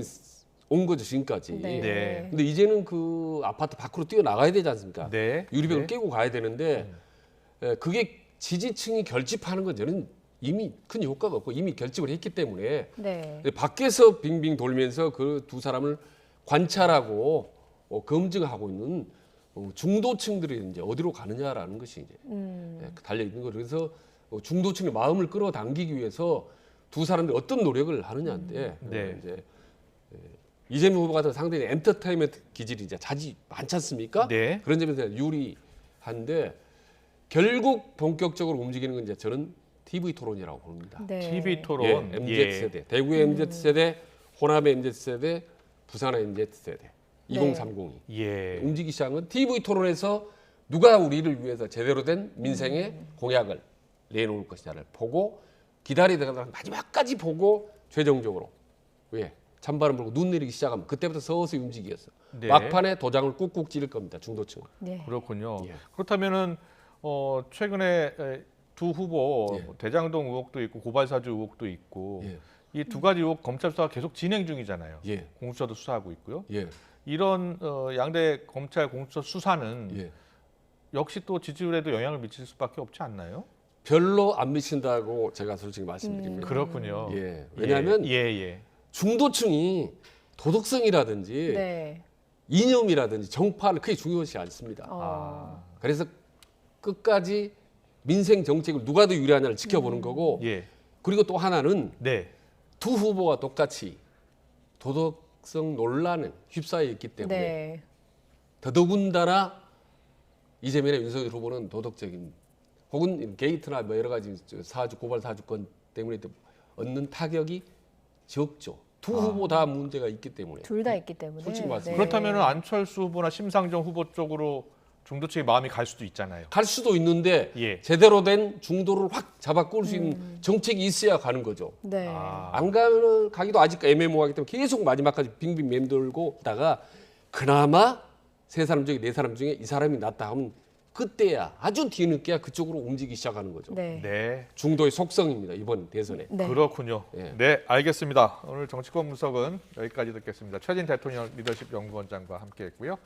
온 거죠, 지금까지. 근데 이제는 그 아파트 밖으로 뛰어나가야 되지 않습니까? 유리벽을 깨고 가야 되는데 그게 지지층이 결집하는 건 저는 이미 큰 효과가 없고 이미 결집을 했기 때문에 네. 밖에서 빙빙 돌면서 그 두 사람을 관찰하고 검증하고 있는 중도층들이 이제 어디로 가느냐라는 것이 이제 달려 있는 거죠. 그래서 중도층의 마음을 끌어당기기 위해서 두 사람들이 어떤 노력을 하느냐인데 이제 이재명 후보 같은 상당히 엔터테인먼트 기질이 이제 자주 많지 않습니까? 네. 그런 점에서 유리한데 결국 본격적으로 움직이는 건 이제 저는 TV 토론이라고 봅니다. 네. TV 토론. 예, MZ 세대, 대구의 MZ 세대, 호남의 MZ 세대, 부산의 MZ 세대, 2030이 예. 움직이기 시작한 건 TV 토론에서 누가 우리를 위해서 제대로 된 민생의 공약을 내놓을 것이냐를 보고 기다리다가 마지막까지 보고 최종적으로 찬바람 불고 눈 내리기 시작하면 그때부터 서서히 움직이겠어. 네. 막판에 도장을 꾹꾹 찌를 겁니다. 중도층. 네. 그렇군요. 예. 그렇다면은 최근에 두 후보 대장동 의혹도 있고 고발사주 의혹도 있고 이 두 가지 의혹 검찰 수사가 계속 진행 중이잖아요. 공수처도 수사하고 있고요. 이런 양대 검찰 공수처 수사는 역시 또 지지율에도 영향을 미칠 수밖에 없지 않나요? 별로 안 미친다고 제가 솔직히 말씀드립니다. 그렇군요. 왜냐하면 중도층이 도덕성이라든지 네. 이념이라든지 정파는 크게 중요하지 않습니다. 그래서 끝까지 민생 정책을 누가 더 유리하냐를 지켜보는 거고 그리고 또 하나는 두 후보가 똑같이 도덕성 논란에 휩싸여 있기 때문에 더더군다나 이재명의 윤석열 후보는 도덕적인 혹은 게이트나 뭐 여러 가지 사주 고발 사주권 때문에 얻는 타격이 적죠. 두 후보 다 문제가 있기 때문에. 둘 다 있기 때문에. 솔직히 말씀. 그렇다면 안철수 후보나 심상정 후보 쪽으로 중도층의 마음이 갈 수도 있잖아요. 갈 수도 있는데 제대로 된 중도를 확 잡아 끌 수 있는 정책이 있어야 가는 거죠. 네. 안 가면 가기도 아직 애매모호하기 때문에 계속 마지막까지 빙빙 맴돌고 있다가 그나마 세 사람 중에 네 사람 중에 이 사람이 낫다 하면 그때야 아주 뒤늦게야 그쪽으로 움직이기 시작하는 거죠. 네. 중도의 속성입니다. 이번 대선에. 그렇군요. 네, 알겠습니다. 오늘 정치권 분석은 여기까지 듣겠습니다. 최진 대통령 리더십 연구원장과 함께했고요.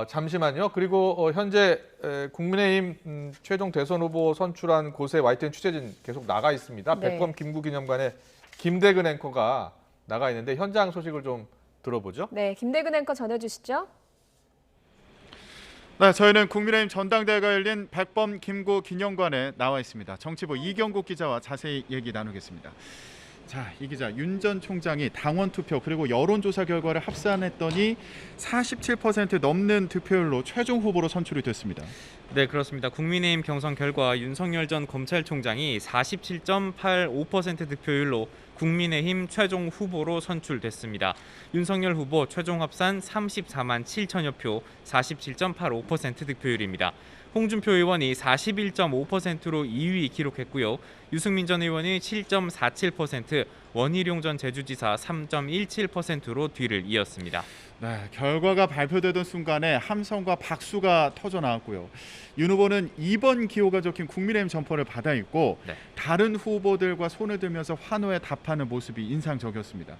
잠시만요. 그리고 현재 국민의힘 최종 대선 후보 선출한 곳에 YTN 취재진 계속 나가 있습니다. 백범 김구 기념관에 김대근 앵커가 나가 있는데 현장 소식을 좀 들어보죠. 네, 김대근 앵커 전해주시죠. 네, 저희는 국민의힘 전당대회가 열린 백범 김구 기념관에 나와 있습니다. 정치부 이경국 기자와 자세히 얘기 나누겠습니다. 자, 이 기자, 윤 전 총장이 당원 투표 그리고 여론조사 결과를 합산했더니 47% 넘는 득표율로 최종 후보로 선출이 됐습니다. 네, 그렇습니다. 국민의힘 경선 결과 윤석열 전 검찰총장이 47.85% 득표율로 국민의힘 최종 후보로 선출됐습니다. 윤석열 후보 최종 합산 34만 7천여 표, 47.85% 득표율입니다. 홍준표 의원이 41.5%로 2위 기록했고요. 유승민 전 의원이 7.47%, 원희룡 전 제주지사 3.17%로 뒤를 이었습니다. 네, 결과가 발표되던 순간에 함성과 박수가 터져 나왔고요. 윤 후보는 2번 기호가 적힌 국민의힘 점퍼를 받아 입고 다른 후보들과 손을 들면서 환호에 답하는 모습이 인상적이었습니다.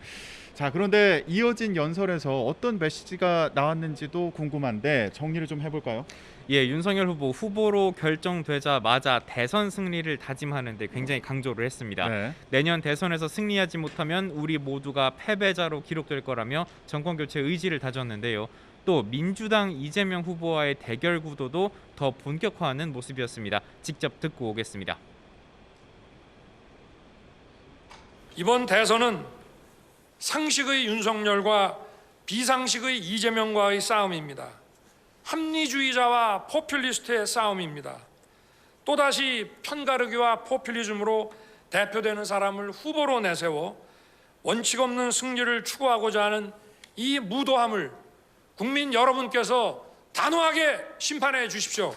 자, 그런데 이어진 연설에서 어떤 메시지가 나왔는지도 궁금한데 정리를 좀 해볼까요? 예, 윤석열 후보 후보로 결정되자마자 대선 승리를 다짐하는데 굉장히 강조를 했습니다. 내년 대선에서 승리하지 못하면 우리 모두가 패배자로 기록될 거라며 정권 교체 의지를 다졌는데요. 또 민주당 이재명 후보와의 대결 구도도 더 본격화하는 모습이었습니다. 직접 듣고 오겠습니다. 이번 대선은 상식의 윤석열과 비상식의 이재명과의 싸움입니다. 합리주의자와 포퓰리스트의 싸움입니다. 또다시 편가르기와 포퓰리즘으로 대표되는 사람을 후보로 내세워 원칙 없는 승리를 추구하고자 하는 이 무도함을 국민 여러분께서 단호하게 심판해 주십시오.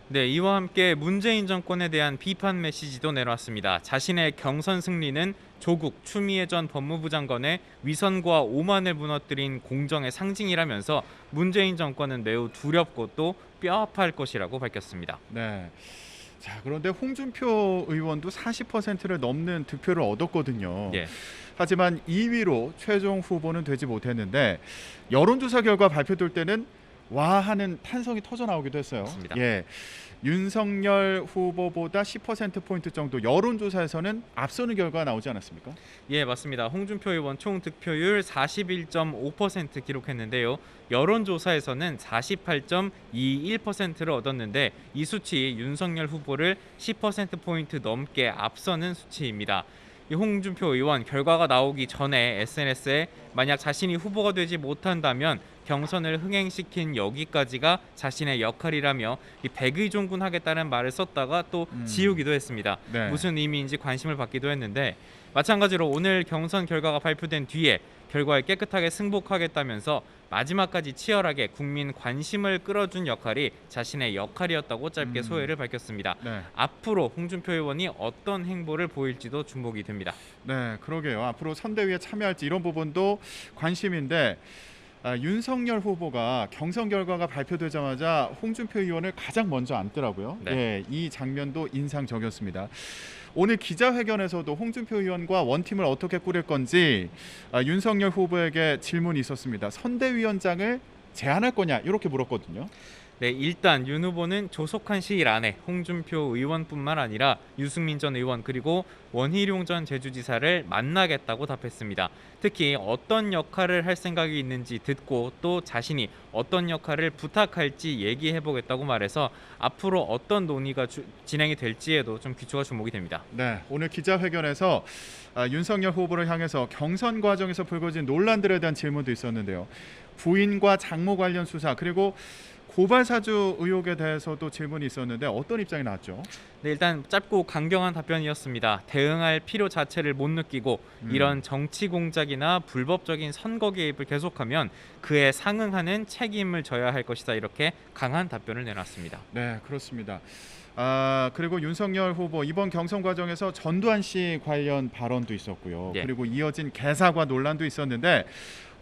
네, 이와 함께 문재인 정권에 대한 비판 메시지도 내놨습니다. 자신의 경선 승리는 조국 추미애 전 법무부 장관의 위선과 오만을 무너뜨린 공정의 상징이라면서 문재인 정권은 매우 두렵고 또 뼈아파할 것이라고 밝혔습니다. 네. 자, 그런데 홍준표 의원도 40%를 넘는 득표를 얻었거든요. 하지만 2위로 최종 후보는 되지 못했는데 여론조사 결과 발표될 때는 와 하는 탄성이 터져 나오기도 했어요. 맞습니다. 윤석열 후보보다 10%포인트 정도 여론조사에서는 앞서는 결과가 나오지 않았습니까? 예, 맞습니다. 홍준표 의원 총 득표율 41.5% 기록했는데요. 여론조사에서는 48.21%를 얻었는데 이 수치 윤석열 후보를 10%포인트 넘게 앞서는 수치입니다. 이 홍준표 의원 결과가 나오기 전에 SNS에 만약 자신이 후보가 되지 못한다면 경선을 흥행시킨 여기까지가 자신의 역할이라며 이 백의종군하겠다는 말을 썼다가 또 지우기도 했습니다. 네. 무슨 의미인지 관심을 받기도 했는데 마찬가지로 오늘 경선 결과가 발표된 뒤에 결과에 깨끗하게 승복하겠다면서 마지막까지 치열하게 국민 관심을 끌어준 역할이 자신의 역할이었다고 짧게 소회를 밝혔습니다. 네. 앞으로 홍준표 의원이 어떤 행보를 보일지도 주목이 됩니다. 네, 그러게요. 앞으로 선대위에 참여할지 이런 부분도 관심인데 윤석열 후보가 경선 결과가 발표되자마자 홍준표 의원을 가장 먼저 안더라고요. 네. 예, 이 장면도 인상적이었습니다. 오늘 기자회견에서도 홍준표 의원과 원팀을 어떻게 꾸릴 건지 윤석열 후보에게 질문이 있었습니다. 선대위원장을 제안할 거냐 이렇게 물었거든요. 네, 일단 윤 후보는 조속한 시일 안에 홍준표 의원뿐만 아니라 유승민 전 의원 그리고 원희룡 전 제주지사를 만나겠다고 답했습니다. 특히 어떤 역할을 할 생각이 있는지 듣고 또 자신이 어떤 역할을 부탁할지 얘기해보겠다고 말해서 앞으로 어떤 논의가 진행이 될지에도 좀 귀추가 주목이 됩니다. 네, 오늘 기자회견에서 윤석열 후보를 향해서 경선 과정에서 불거진 논란들에 대한 질문도 있었는데요. 부인과 장모 관련 수사 그리고 고발 사주 의혹에 대해서도 질문이 있었는데 어떤 입장이 나왔죠? 네, 일단 짧고 강경한 답변이었습니다. 대응할 필요 자체를 못 느끼고 이런 정치 공작이나 불법적인 선거 개입을 계속하면 그에 상응하는 책임을 져야 할 것이다. 이렇게 강한 답변을 내놨습니다. 네, 그렇습니다. 그리고 윤석열 후보 이번 경선 과정에서 전두환 씨 관련 발언도 있었고요. 예. 그리고 이어진 개사과 논란도 있었는데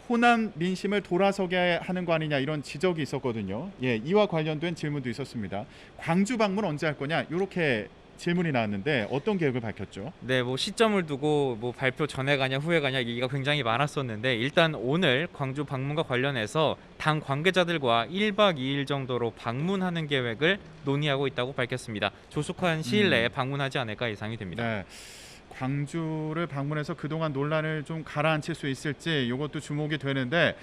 호남 민심을 돌아서게 하는 거 아니냐 이런 지적이 있었거든요. 예, 이와 관련된 질문도 있었습니다. 광주 방문 언제 할 거냐 이렇게 질문이 나왔는데 어떤 계획을 밝혔죠? 네, 뭐 시점을 두고 뭐 발표 전에 가냐 후에 가냐 얘기가 굉장히 많았었는데 일단 오늘 광주 방문과 관련해서 당 관계자들과 1박 2일 정도로 방문하는 계획을 논의하고 있다고 밝혔습니다. 조속한 시일 내에 방문하지 않을까 예상이 됩니다. 네. 광주를 방문해서 그동안 논란을 좀 가라앉힐 수 있을지 이것도 주목이 되는데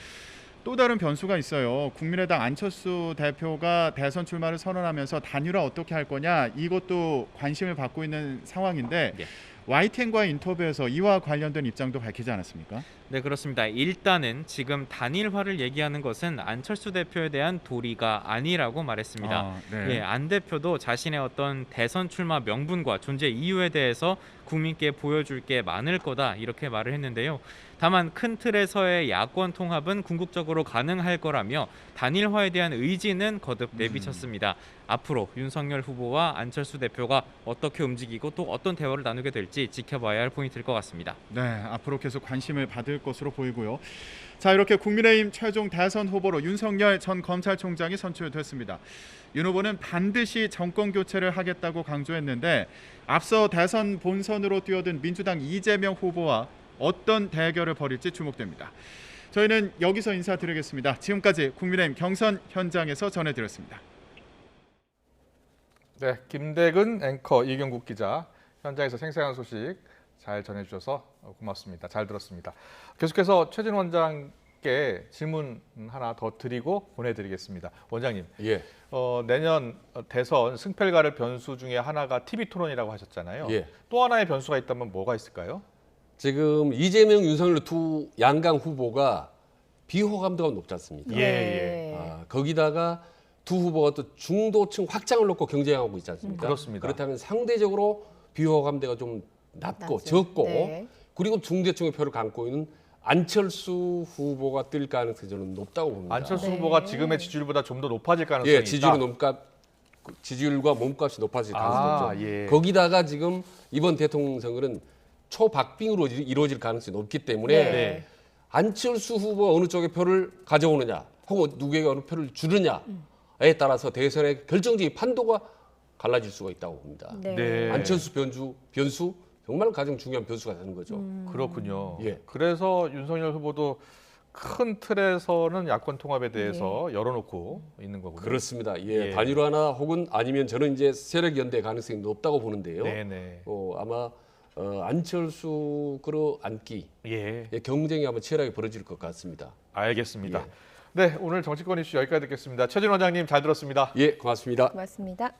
또 다른 변수가 있어요. 국민의당 안철수 대표가 대선 출마를 선언하면서 단일화 어떻게 할 거냐 이것도 관심을 받고 있는 상황인데 예. YTN과의 인터뷰에서 이와 관련된 입장도 밝히지 않았습니까? 네, 그렇습니다. 일단은 지금 단일화를 얘기하는 것은 안철수 대표에 대한 도리가 아니라고 말했습니다. 네. 예, 안 대표도 자신의 어떤 대선 출마 명분과 존재 이유에 대해서 국민께 보여줄 게 많을 거다 이렇게 말을 했는데요. 다만 큰 틀에서의 야권 통합은 궁극적으로 가능할 거라며 단일화에 대한 의지는 거듭 내비쳤습니다. 앞으로 윤석열 후보와 안철수 대표가 어떻게 움직이고 또 어떤 대화를 나누게 될지 지켜봐야 할 포인트일 것 같습니다. 네, 앞으로 계속 관심을 받을 것으로 보이고요. 자, 이렇게 국민의힘 최종 대선 후보로 윤석열 전 검찰총장이 선출됐습니다. 윤 후보는 반드시 정권 교체를 하겠다고 강조했는데 앞서 대선 본선으로 뛰어든 민주당 이재명 후보와 어떤 대결을 벌일지 주목됩니다. 저희는 여기서 인사드리겠습니다. 지금까지 국민의힘 경선 현장에서 전해드렸습니다. 네, 김대근 앵커, 이경국 기자 현장에서 생생한 소식 잘 전해주셔서 고맙습니다. 잘 들었습니다. 계속해서 최진 원장께 질문 하나 더 드리고 보내드리겠습니다. 원장님, 예. 내년 대선 승패를 변수 중에 하나가 TV 토론이라고 하셨잖아요. 예. 또 하나의 변수가 있다면 뭐가 있을까요? 지금 이재명, 윤석열 두 양강 후보가 비호감도가 높지 않습니까? 예. 거기다가 두 후보가 또 중도층 확장을 놓고 경쟁하고 있지 않습니까? 그렇습니다. 그렇다면 상대적으로 비호감대가 좀 낮고 적고 네. 그리고 중대층의 표를 감고 있는 안철수 후보가 뜰 가능성이 저는 높다고 봅니다. 안철수 네. 후보가 지금의 지지율보다 좀 더 높아질 가능성이 예, 있다. 지지율과 몸값이 높아질 가능성이 있죠. 예. 거기다가 지금 이번 대통령 선거는 초박빙으로 이루어질 가능성이 높기 때문에 네. 안철수 후보가 어느 쪽의 표를 가져오느냐 혹은 누구에게 어느 표를 주느냐에 따라서 대선의 결정적인 판도가 갈라질 수가 있다고 봅니다. 네. 안철수 변수 정말 가장 중요한 변수가 되는 거죠. 그렇군요. 예. 그래서 윤석열 후보도 큰 틀에서는 야권 통합에 대해서 열어놓고 있는 거군요. 그렇습니다. 예, 단일화나 혹은 아니면 저는 이제 세력 연대 가능성이 높다고 보는데요. 네네. 아마 안철수 끌어안기 경쟁이 아마 치열하게 벌어질 것 같습니다. 알겠습니다. 네, 오늘 정치권 이슈 여기까지 듣겠습니다. 최진 원장님 잘 들었습니다. 예, 고맙습니다. 고맙습니다.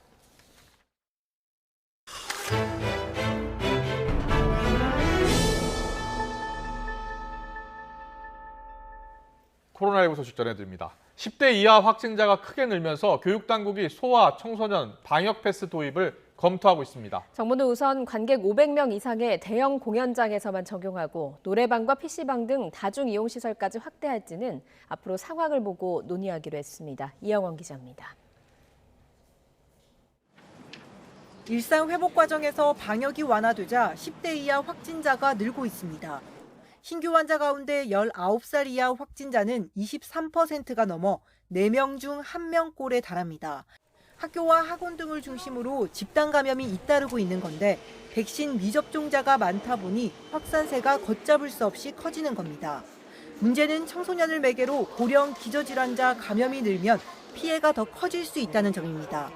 코로나19 소식 전해드립니다. 10대 이하 확진자가 크게 늘면서 교육당국이 소아, 청소년 방역 패스 도입을 검토하고 있습니다. 정부는 우선 관객 500명 이상의 대형 공연장에서만 적용하고 노래방과 PC방 등 다중이용시설까지 확대할지는 앞으로 상황을 보고 논의하기로 했습니다. 이영원 기자입니다. 일상 회복 과정에서 방역이 완화되자 10대 이하 확진자가 늘고 있습니다. 신규 환자 가운데 19살 이하 확진자는 23%가 넘어 4명 중 1명 꼴에 달합니다. 학교와 학원 등을 중심으로 집단 감염이 잇따르고 있는 건데 백신 미접종자가 많다 보니 확산세가 걷잡을 수 없이 커지는 겁니다. 문제는 청소년을 매개로 고령 기저질환자 감염이 늘면 피해가 더 커질 수 있다는 점입니다.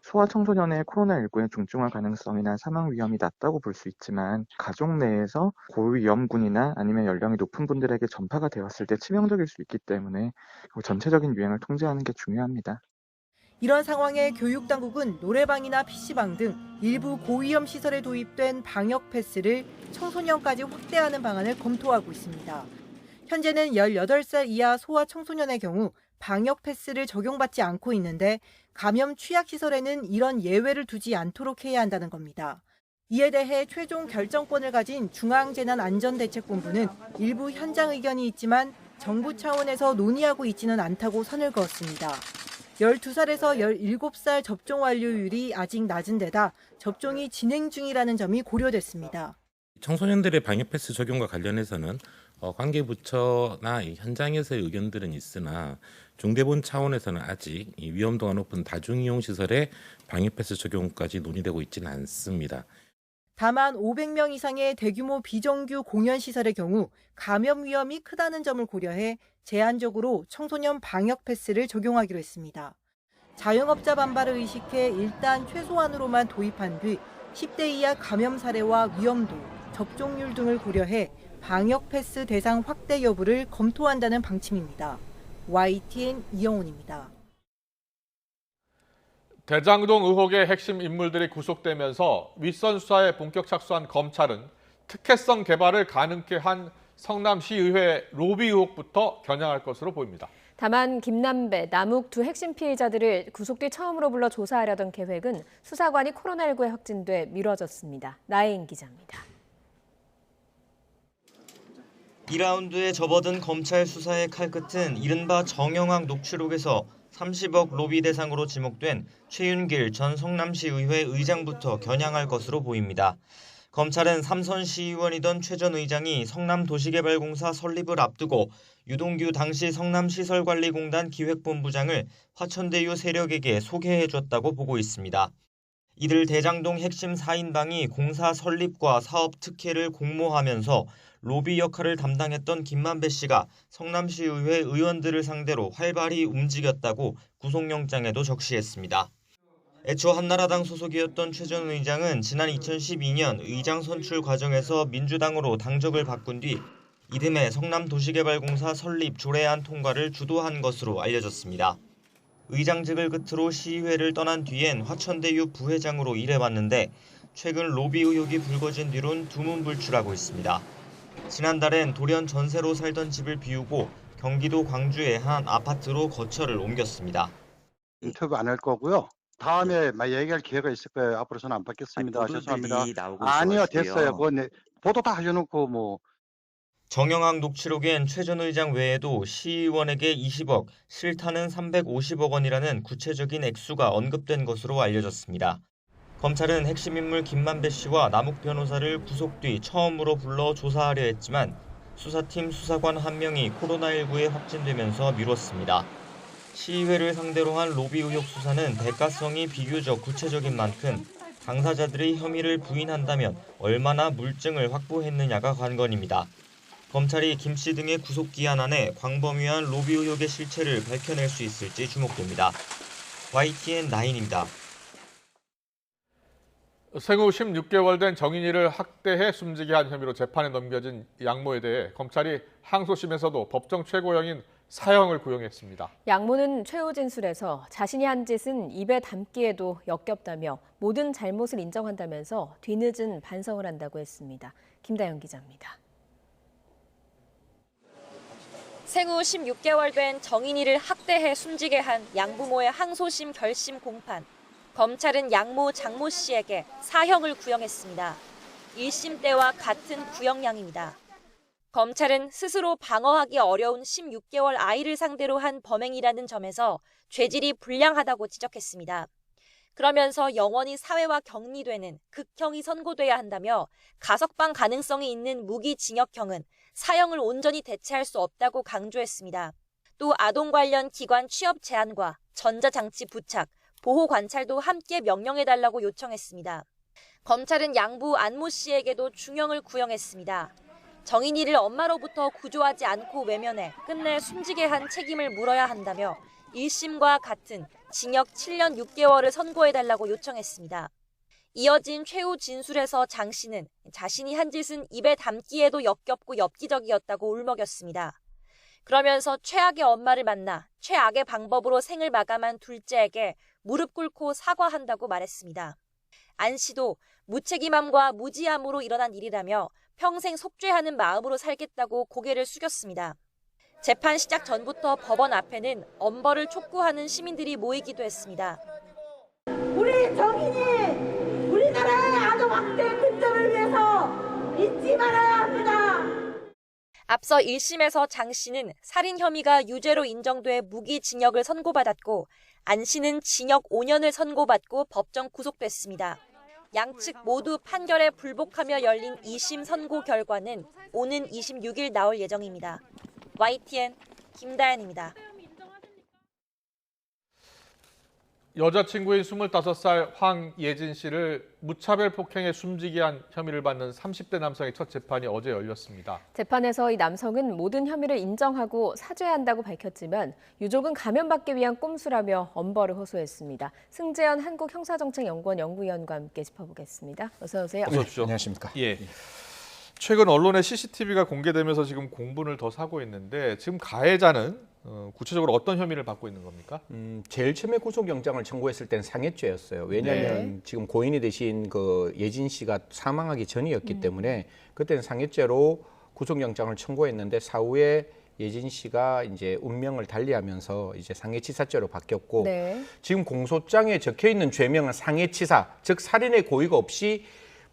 소아 청소년의 코로나19의 중증화 가능성이나 사망 위험이 낮다고 볼 수 있지만 가족 내에서 고위험군이나 아니면 연령이 높은 분들에게 전파가 되었을 때 치명적일 수 있기 때문에 전체적인 유행을 통제하는 게 중요합니다. 이런 상황에 교육당국은 노래방이나 PC방 등 일부 고위험 시설에 도입된 방역 패스를 청소년까지 확대하는 방안을 검토하고 있습니다. 현재는 18살 이하 소아 청소년의 경우 방역 패스를 적용받지 않고 있는데 감염 취약 시설에는 이런 예외를 두지 않도록 해야 한다는 겁니다. 이에 대해 최종 결정권을 가진 중앙재난안전대책본부는 일부 현장 의견이 있지만 정부 차원에서 논의하고 있지는 않다고 선을 그었습니다. 12살에서 17살 접종 완료율이 아직 낮은 데다 접종이 진행 중이라는 점이 고려됐습니다. 청소년들의 방역 패스 적용과 관련해서는 관계부처나 현장에서의 의견들은 있으나 중대본 차원에서는 아직 위험도가 높은 다중이용 시설의 방역 패스 적용까지 논의되고 있지는 않습니다. 다만 500명 이상의 대규모 비정규 공연 시설의 경우 감염 위험이 크다는 점을 고려해 제한적으로 청소년 방역 패스를 적용하기로 했습니다. 자영업자 반발을 의식해 일단 최소한으로만 도입한 뒤 10대 이하 감염 사례와 위험도, 접종률 등을 고려해 방역 패스 대상 확대 여부를 검토한다는 방침입니다. YTN 이영훈입니다. 대장동 의혹의 핵심 인물들이 구속되면서 윗선 수사에 본격 착수한 검찰은 특혜성 개발을 가능케 한 성남시의회 로비 의혹부터 겨냥할 것으로 보입니다. 다만 김남배, 남욱 두 핵심 피해자들을 구속 뒤 처음으로 불러 조사하려던 계획은 수사관이 코로나19에 확진돼 미뤄졌습니다. 나혜인 기자입니다. 2라운드에 접어든 검찰 수사의 칼끝은 이른바 정영학 녹취록에서 30억 로비 대상으로 지목된 최윤길 전 성남시의회 의장부터 겨냥할 것으로 보입니다. 검찰은 삼선 시의원이던 최 전 의장이 성남도시개발공사 설립을 앞두고 유동규 당시 성남시설관리공단 기획본부장을 화천대유 세력에게 소개해줬다고 보고 있습니다. 이들 대장동 핵심 4인방이 공사 설립과 사업 특혜를 공모하면서 로비 역할을 담당했던 김만배 씨가 성남시의회 의원들을 상대로 활발히 움직였다고 구속영장에도 적시했습니다. 애초 한나라당 소속이었던 최 전 의장은 지난 2012년 의장 선출 과정에서 민주당으로 당적을 바꾼 뒤 이듬해 성남도시개발공사 설립 조례안 통과를 주도한 것으로 알려졌습니다. 의장직을 끝으로 시의회를 떠난 뒤엔 화천대유 부회장으로 일해왔는데 최근 로비 의혹이 불거진 뒤론 두문불출하고 있습니다. 지난달엔 돌연 전세로 살던 집을 비우고 경기도 광주의 한 아파트로 거처를 옮겼습니다. 인터뷰 안 할 거고요. 다음에 얘기할 기회가 있을 거예요. 앞으로 저는 안 받겠습니다. 죄송합니다. 아니요, 됐어요. 그건 보도 다 하셔놓고 뭐. 정영학 녹취록엔 최 전 의장 외에도 시의원에게 20억, 실타는 350억 원이라는 구체적인 액수가 언급된 것으로 알려졌습니다. 검찰은 핵심 인물 김만배 씨와 남욱 변호사를 구속 뒤 처음으로 불러 조사하려 했지만 수사팀 수사관 한 명이 코로나19에 확진되면서 미뤘습니다. 시의회를 상대로 한 로비 의혹 수사는 대가성이 비교적 구체적인 만큼 당사자들이 혐의를 부인한다면 얼마나 물증을 확보했느냐가 관건입니다. 검찰이 김 씨 등의 구속기한 안에 광범위한 로비 의혹의 실체를 밝혀낼 수 있을지 주목됩니다. YTN 9입니다. 생후 16개월 된 정인이를 학대해 숨지게 한 혐의로 재판에 넘겨진 양모에 대해 검찰이 항소심에서도 법정 최고형인 사형을 구형했습니다. 양모는 최후 진술에서 자신이 한 짓은 입에 담기에도 역겹다며 모든 잘못을 인정한다면서 뒤늦은 반성을 한다고 했습니다. 김다영 기자입니다. 생후 16개월 된 정인이를 학대해 숨지게 한 양부모의 항소심 결심 공판. 검찰은 양모 장모 씨에게 사형을 구형했습니다. 1심 때와 같은 구형량입니다. 검찰은 스스로 방어하기 어려운 16개월 아이를 상대로 한 범행이라는 점에서 죄질이 불량하다고 지적했습니다. 그러면서 영원히 사회와 격리되는 극형이 선고돼야 한다며 가석방 가능성이 있는 무기징역형은 사형을 온전히 대체할 수 없다고 강조했습니다. 또 아동 관련 기관 취업 제한과 전자장치 부착, 보호 관찰도 함께 명령해달라고 요청했습니다. 검찰은 양부 안모 씨에게도 중형을 구형했습니다. 정인이를 엄마로부터 구조하지 않고 외면해 끝내 숨지게 한 책임을 물어야 한다며 1심과 같은 징역 7년 6개월을 선고해달라고 요청했습니다. 이어진 최후 진술에서 장 씨는 자신이 한 짓은 입에 담기에도 역겹고 엽기적이었다고 울먹였습니다. 그러면서 최악의 엄마를 만나 최악의 방법으로 생을 마감한 둘째에게 무릎 꿇고 사과한다고 말했습니다. 안 씨도 무책임함과 무지함으로 일어난 일이라며 평생 속죄하는 마음으로 살겠다고 고개를 숙였습니다. 재판 시작 전부터 법원 앞에는 엄벌을 촉구하는 시민들이 모이기도 했습니다. 우리 정인이 우리나라의 아동 학대 근절을 위해서 잊지 말아야 합니다. 앞서 1심에서 장 씨는 살인 혐의가 유죄로 인정돼 무기징역을 선고받았고 안 씨는 징역 5년을 선고받고 법정 구속됐습니다. 양측 모두 판결에 불복하며 열린 2심 선고 결과는 오는 26일 나올 예정입니다. YTN 김다연입니다. 여자친구인 25살 황예진 씨를 무차별 폭행에 숨지게 한 혐의를 받는 30대 남성의 첫 재판이 어제 열렸습니다. 재판에서 이 남성은 모든 혐의를 인정하고 사죄한다고 밝혔지만 유족은 감형받기 위한 꼼수라며 엄벌을 호소했습니다. 승재현 한국형사정책연구원 연구위원과 함께 짚어보겠습니다. 어서 오세요. 어서 오십시오. 안녕하십니까. 예. 최근 언론에 CCTV가 공개되면서 지금 공분을 더 사고 있는데 지금 가해자는 구체적으로 어떤 혐의를 받고 있는 겁니까? 제일 처음에 구속영장을 청구했을 땐 상해죄였어요. 왜냐하면 지금 고인이 되신 그 예진 씨가 사망하기 전이었기 때문에 그때는 상해죄로 구속영장을 청구했는데 사후에 예진 씨가 이제 운명을 달리하면서 이제 상해치사죄로 바뀌었고 지금 공소장에 적혀 있는 죄명은 상해치사, 즉 살인의 고의가 없이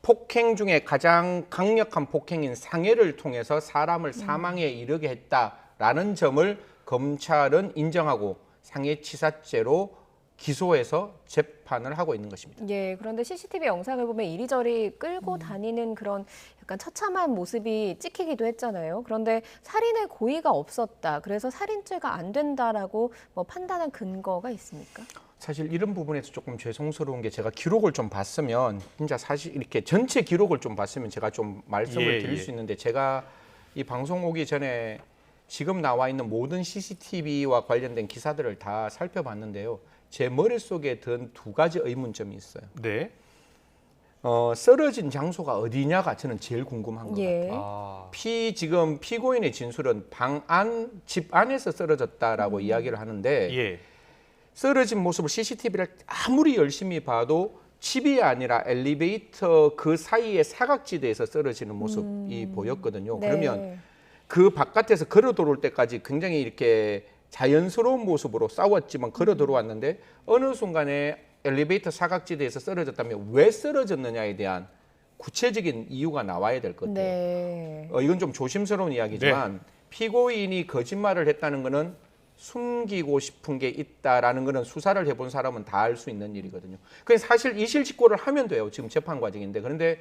폭행 중에 가장 강력한 폭행인 상해를 통해서 사람을 사망에 이르게 했다라는 점을 검찰은 인정하고 상해치사죄로 기소해서 재판을 하고 있는 것입니다. 예, 그런데 CCTV 영상을 보면 이리저리 끌고 다니는 그런 약간 처참한 모습이 찍히기도 했잖아요. 그런데 살인의 고의가 없었다. 그래서 살인죄가 안 된다라고 뭐 판단한 근거가 있습니까? 사실 이런 부분에서 조금 죄송스러운 게 제가 기록을 좀 봤으면 진짜 사실 이렇게 전체 기록을 좀 봤으면 제가 좀 말씀을 드릴 수 있는데 제가 이 방송 오기 전에 지금 나와 있는 모든 CCTV와 관련된 기사들을 다 살펴봤는데요. 제 머릿속에 든 두 가지 의문점이 있어요. 네. 쓰러진 장소가 어디냐가 저는 제일 궁금한 것 같아요. 지금 피고인의 진술은 집 안에서 쓰러졌다라고 이야기를 하는데 쓰러진 모습을 CCTV를 아무리 열심히 봐도 집이 아니라 엘리베이터 그 사이의 사각지대에서 쓰러지는 모습이 보였거든요. 그러면 그 바깥에서 걸어 들어올 때까지 굉장히 이렇게 자연스러운 모습으로 싸웠지만 걸어 들어왔는데 어느 순간에 엘리베이터 사각지대에서 쓰러졌다면 왜 쓰러졌느냐에 대한 구체적인 이유가 나와야 될 것 같아요. 이건 좀 조심스러운 이야기지만 피고인이 거짓말을 했다는 것은 숨기고 싶은 게 있다라는 것은 수사를 해본 사람은 다 알 수 있는 일이거든요. 그래서 사실 이실직고를 하면 돼요. 지금 재판 과정인데. 그런데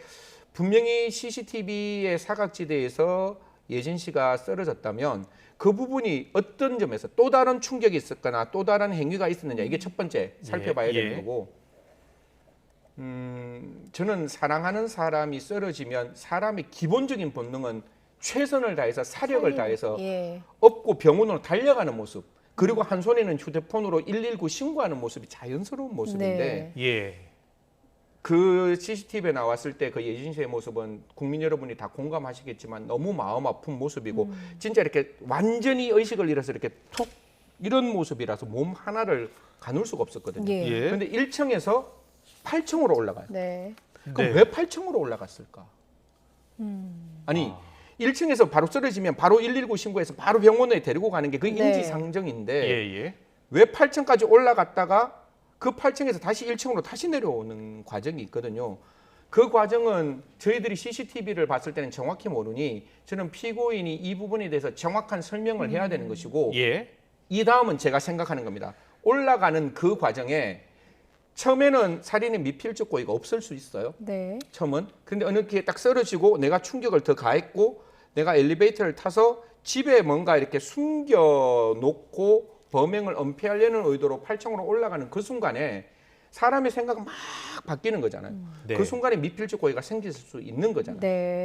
분명히 CCTV의 사각지대에서 예진 씨가 쓰러졌다면 그 부분이 어떤 점에서 또 다른 충격이 있었거나 또 다른 행위가 있었느냐 이게 첫 번째 살펴봐야 되는 거고 저는 사랑하는 사람이 쓰러지면 사람의 기본적인 본능은 최선을 다해서 사력을 다해서 업고 병원으로 달려가는 모습. 그리고 한 손에는 휴대폰으로 119 신고하는 모습이 자연스러운 모습인데 그 CCTV에 나왔을 때 그 예진 씨의 모습은 국민 여러분이 다 공감하시겠지만 너무 마음 아픈 모습이고 진짜 이렇게 완전히 의식을 잃어서 이렇게 툭 이런 모습이라서 몸 하나를 가눌 수가 없었거든요. 그런데 1층에서 8층으로 올라가요. 그럼 왜 8층으로 올라갔을까? 아니 1층에서 바로 쓰러지면 바로 119 신고해서 바로 병원에 데리고 가는 게 그 인지상정인데 왜 8층까지 올라갔다가 그 8층에서 다시 1층으로 다시 내려오는 과정이 있거든요. 그 과정은 저희들이 CCTV를 봤을 때는 정확히 모르니 저는 피고인이 이 부분에 대해서 정확한 설명을 해야 되는 것이고 이 다음은 제가 생각하는 겁니다. 올라가는 그 과정에 처음에는 살인의 미필적 고의가 없을 수 있어요. 처음은. 근데 어느 게 딱 쓰러지고 내가 충격을 더 가했고 내가 엘리베이터를 타서 집에 뭔가 이렇게 숨겨놓고 범행을 은폐하려는 의도로 8층으로 올라가는 그 순간에 사람의 생각은 막 바뀌는 거잖아요. 그 순간에 미필적 고의가 생길 수 있는 거잖아요.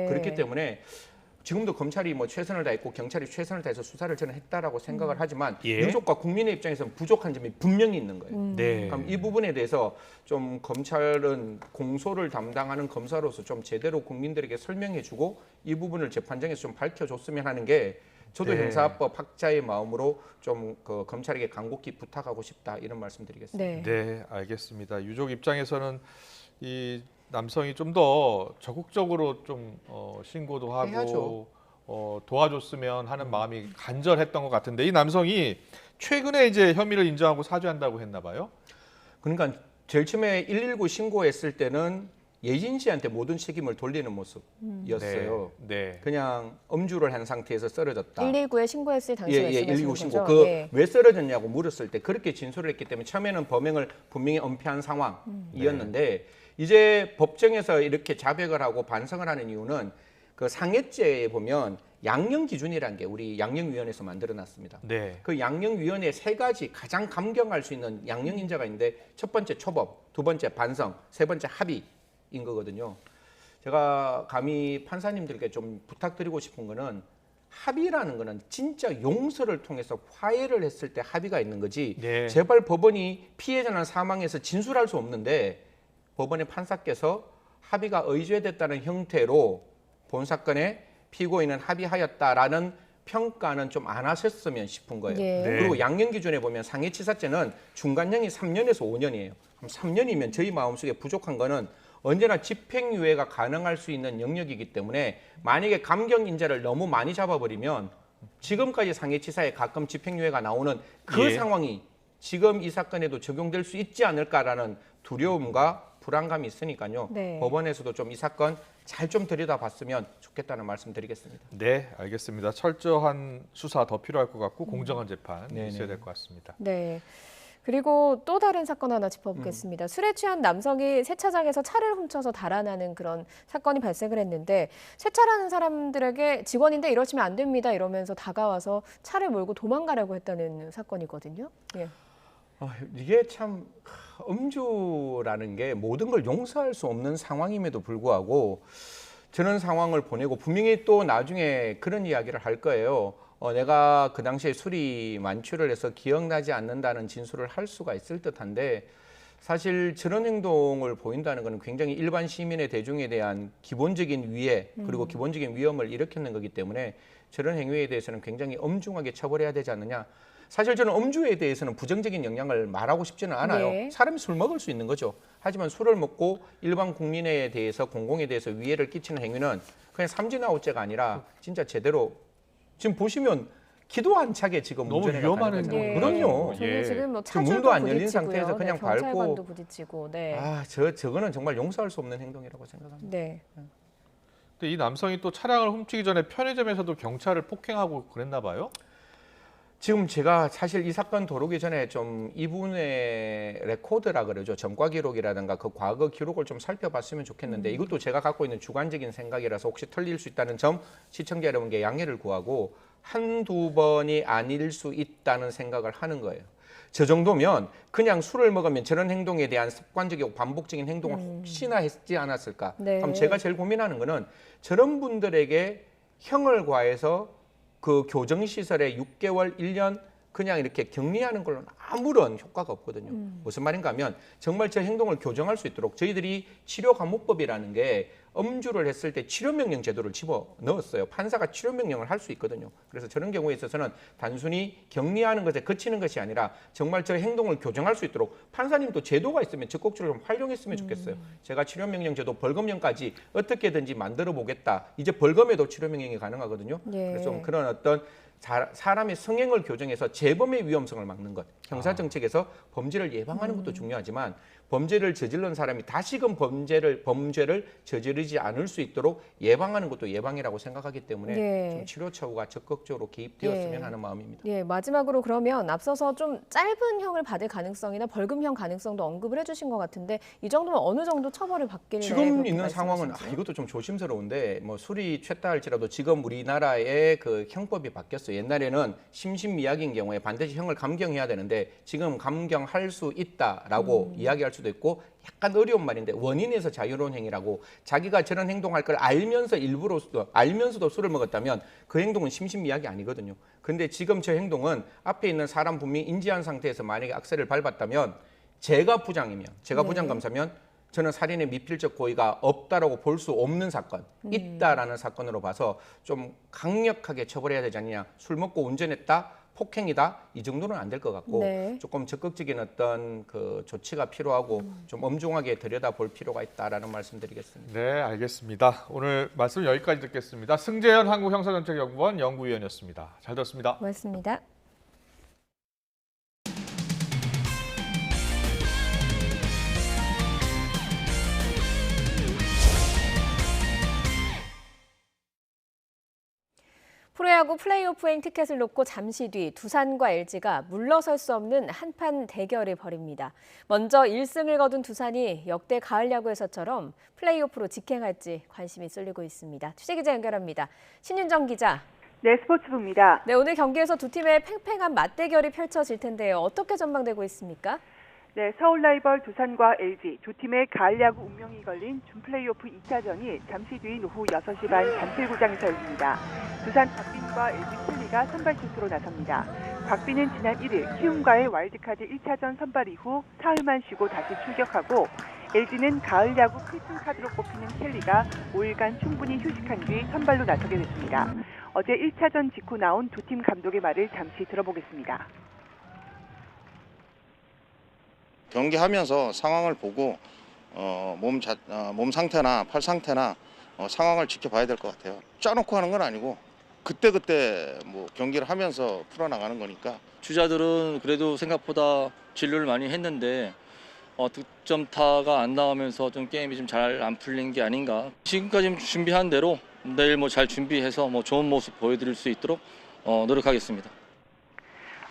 그렇기 때문에 지금도 검찰이 뭐 최선을 다했고 경찰이 최선을 다해서 수사를 저는 했다라고 생각을 하지만 유족과 국민의 입장에서는 부족한 점이 분명히 있는 거예요. 그럼 이 부분에 대해서 좀 검찰은 공소를 담당하는 검사로서 좀 제대로 국민들에게 설명해주고 이 부분을 재판정에서 좀 밝혀줬으면 하는 게 저도 형사법 학자의 마음으로 좀 그 검찰에게 간곡히 부탁하고 싶다 이런 말씀드리겠습니다. 네, 알겠습니다. 유족 입장에서는 이 남성이 좀 더 적극적으로 좀 신고도 하고 도와줬으면 하는 마음이 간절했던 것 같은데 이 남성이 최근에 이제 혐의를 인정하고 사죄한다고 했나 봐요. 그러니까 제일 처음에 119 신고했을 때는 예진 씨한테 모든 책임을 돌리는 모습이었어요. 그냥 음주를 한 상태에서 쓰러졌다. 119에 신고했을 당시에 119 신고. 그 왜 쓰러졌냐고 물었을 때 그렇게 진술을 했기 때문에 처음에는 범행을 분명히 은폐한 상황이었는데 이제 법정에서 이렇게 자백을 하고 반성을 하는 이유는 그 상해죄에 보면 양형 기준이라는 게 우리 양형위원회에서 만들어놨습니다. 그 양형위원회 3가지 가장 감경할 수 있는 양형 인자가 있는데 첫 번째 초법, 두 번째 반성, 세 번째 합의인 거거든요. 제가 감히 판사님들께 좀 부탁드리고 싶은 거는 합의라는 거는 진짜 용서를 통해서 화해를 했을 때 합의가 있는 거지 제발 법원이 피해자는 사망해서 진술할 수 없는데 법원의 판사께서 합의가 의죄됐다는 형태로 본 사건에 피고인은 합의하였다라는 평가는 좀 안 하셨으면 싶은 거예요. 그리고 양형 기준에 보면 상해치사죄는 중간형이 3년에서 5년이에요. 그럼 3년이면 저희 마음속에 부족한 거는 언제나 집행유예가 가능할 수 있는 영역이기 때문에 만약에 감경인자를 너무 많이 잡아버리면 지금까지 상해치사에 가끔 집행유예가 나오는 그 상황이 지금 이 사건에도 적용될 수 있지 않을까라는 두려움과 불안감이 있으니까요. 법원에서도 좀 이 사건 잘 좀 들여다봤으면 좋겠다는 말씀 드리겠습니다. 네, 알겠습니다. 철저한 수사 더 필요할 것 같고 공정한 재판 있어야 될 것 같습니다. 그리고 또 다른 사건 하나 짚어보겠습니다. 술에 취한 남성이 세차장에서 차를 훔쳐서 달아나는 그런 사건이 발생을 했는데 세차라는 사람들에게 직원인데 이러시면 안 됩니다 이러면서 다가와서 차를 몰고 도망가려고 했다는 사건이거든요. 이게 참 음주라는 게 모든 걸 용서할 수 없는 상황임에도 불구하고 저는 상황을 보내고 분명히 또 나중에 그런 이야기를 할 거예요. 내가 그 당시에 술이 만취를 해서 기억나지 않는다는 진술을 할 수가 있을 듯한데 사실 저런 행동을 보인다는 것은 굉장히 일반 시민의 대중에 대한 기본적인 위해 그리고 기본적인 위험을 일으키는 거기 때문에 저런 행위에 대해서는 굉장히 엄중하게 처벌해야 되지 않느냐. 사실 저는 음주에 대해서는 부정적인 영향을 말하고 싶지는 않아요. 사람이 술 먹을 수 있는 거죠. 하지만 술을 먹고 일반 국민에 대해서 공공에 대해서 위해를 끼치는 행위는 그냥 삼진아웃죄가 아니라 진짜 제대로 지금 보시면 기도 안 차게 지금 너무 위험한 행동이에요. 그럼요. 지금 뭐 문도 안 열린 부딪히고요. 상태에서 그냥 밟고 경찰관도 부딪히고. 저거는 정말 용서할 수 없는 행동이라고 생각합니다. 근데 이 남성이 또 차량을 훔치기 전에 편의점에서도 경찰을 폭행하고 그랬나 봐요? 지금 제가 사실 이 사건 도루기 전에 좀 이분의 레코드라 그러죠. 전과 기록이라든가 그 과거 기록을 좀 살펴봤으면 좋겠는데 이것도 제가 갖고 있는 주관적인 생각이라서 혹시 틀릴 수 있다는 점 시청자 여러분께 양해를 구하고 한두 번이 아닐 수 있다는 생각을 하는 거예요. 저 정도면 그냥 술을 먹으면 저런 행동에 대한 습관적이고 반복적인 행동을 혹시나 했지 않았을까. 그럼 제가 제일 고민하는 거는 저런 분들에게 형을 과해서 그 교정시설에 6개월, 1년 그냥 이렇게 격리하는 걸로는 아무런 효과가 없거든요. 무슨 말인가 하면 정말 저 행동을 교정할 수 있도록 저희들이 치료감호법이라는 게 음주를 했을 때 치료명령 제도를 집어넣었어요. 판사가 치료명령을 할 수 있거든요. 그래서 저런 경우에 있어서는 단순히 격리하는 것에 그치는 것이 아니라 정말 저 행동을 교정할 수 있도록 판사님도 제도가 있으면 적극적으로 좀 활용했으면 좋겠어요. 제가 치료명령 제도 벌금형까지 어떻게든지 만들어 보겠다. 이제 벌금에도 치료명령이 가능하거든요. 예. 그래서 좀 그런 어떤 사람의 성행을 교정해서 재범의 위험성을 막는 것. 형사정책에서 범죄를 예방하는 것도 중요하지만 범죄를 저지른 사람이 다시금 범죄를 저지르지 않을 수 있도록 예방하는 것도 예방이라고 생각하기 때문에 예. 좀 치료처우가 적극적으로 개입되었으면 예. 하는 마음입니다. 예, 마지막으로 그러면 앞서서 좀 짧은 형을 받을 가능성이나 벌금형 가능성도 언급을 해주신 것 같은데 이 정도면 어느 정도 처벌을 받길래 지금 있는 상황은 이것도 좀 조심스러운데 뭐 술이 취했다 할지라도 지금 우리나라의 그 형법이 바뀌었어요. 옛날에는 심신미약인 경우에 반드시 형을 감경해야 되는데 지금 감경할 수 있다라고 이야기할 수도 있고 약간 어려운 말인데 원인에서 자유로운 행위라고 자기가 저런 행동할 걸 알면서도 술을 먹었다면 그 행동은 심신미약이 아니거든요. 근데 지금 저 행동은 앞에 있는 사람 분명히 인지한 상태에서 만약에 악셀을 밟았다면 제가 부장검사면 저는 살인의 미필적 고의가 없다라고 볼 수 없는 사건, 있다라는 사건으로 봐서 좀 강력하게 처벌해야 되지 않느냐. 술 먹고 운전했다, 폭행이다, 이 정도는 안 될 것 같고 조금 적극적인 어떤 그 조치가 필요하고 좀 엄중하게 들여다볼 필요가 있다라는 말씀드리겠습니다. 네, 알겠습니다. 오늘 말씀 여기까지 듣겠습니다. 승재현 한국형사정책연구원 연구위원이었습니다. 잘 들었습니다. 고맙습니다. 프로야구 플레이오프행 티켓을 놓고 잠시 뒤 두산과 LG가 물러설 수 없는 한판 대결을 벌입니다. 먼저 1승을 거둔 두산이 역대 가을 야구에서처럼 플레이오프로 직행할지 관심이 쏠리고 있습니다. 취재기자 연결합니다. 신윤정 기자. 네, 스포츠부입니다. 네, 오늘 경기에서 두 팀의 팽팽한 맞대결이 펼쳐질 텐데요. 어떻게 전망되고 있습니까? 네, 서울 라이벌 두산과 LG 두 팀의 가을 야구 운명이 걸린 준 플레이오프 2차전이 잠시 뒤 오후 6시 반 잠실구장에서 열립니다. 두산 곽빈과 LG 켈리가 선발 투수로 나섭니다. 곽빈은 지난 1일 키움과의 와일드카드 1차전 선발 이후 사흘만 쉬고 다시 출격하고 LG는 가을 야구 필승 카드로 꼽히는 켈리가 5일간 충분히 휴식한 뒤 선발로 나서게 됐습니다. 어제 1차전 직후 나온 두 팀 감독의 말을 잠시 들어보겠습니다. 경기하면서 상황을 보고 몸 상태나 팔 상태나 상황을 지켜봐야 될 것 같아요. 짜놓고 하는 건 아니고 그때그때 뭐 경기를 하면서 풀어나가는 거니까. 주자들은 그래도 생각보다 진루를 많이 했는데 득점타가 안 나오면서 좀 게임이 좀 잘 안 풀린 게 아닌가. 지금까지 준비한 대로 내일 뭐 잘 준비해서 뭐 좋은 모습 보여드릴 수 있도록 노력하겠습니다.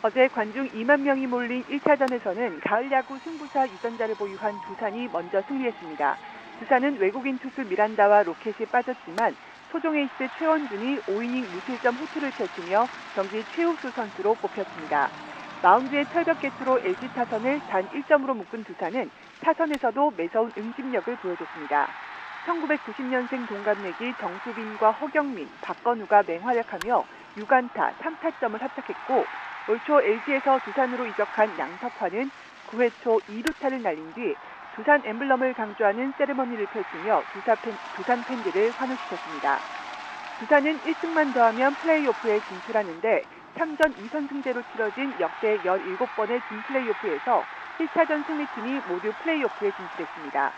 어제 관중 2만 명이 몰린 1차전에서는 가을 야구 승부사 유전자를 보유한 두산이 먼저 승리했습니다. 두산은 외국인 투수 미란다와 로켓이 빠졌지만 소종 에이스 최원준이 5이닝 무실점 호투를 펼치며 경기 최우수 선수로 뽑혔습니다. 마운드의 철벽 개투로 LG 타선을 단 1점으로 묶은 두산은 타선에서도 매서운 응집력을 보여줬습니다. 1990년생 동갑내기 정수빈과 허경민, 박건우가 맹활약하며 6안타 3타점을 합작했고 올 초 LG에서 두산으로 이적한 양석환은 9회 초 2루타를 날린 뒤 두산 엠블럼을 강조하는 세레머니를 펼치며 두산 팬들을 환호시켰습니다. 두산은 1승만 더하면 플레이오프에 진출하는데 3전 2선승제로 치러진 역대 17번의 준 플레이오프에서 1차전 승리팀이 모두 플레이오프에 진출했습니다.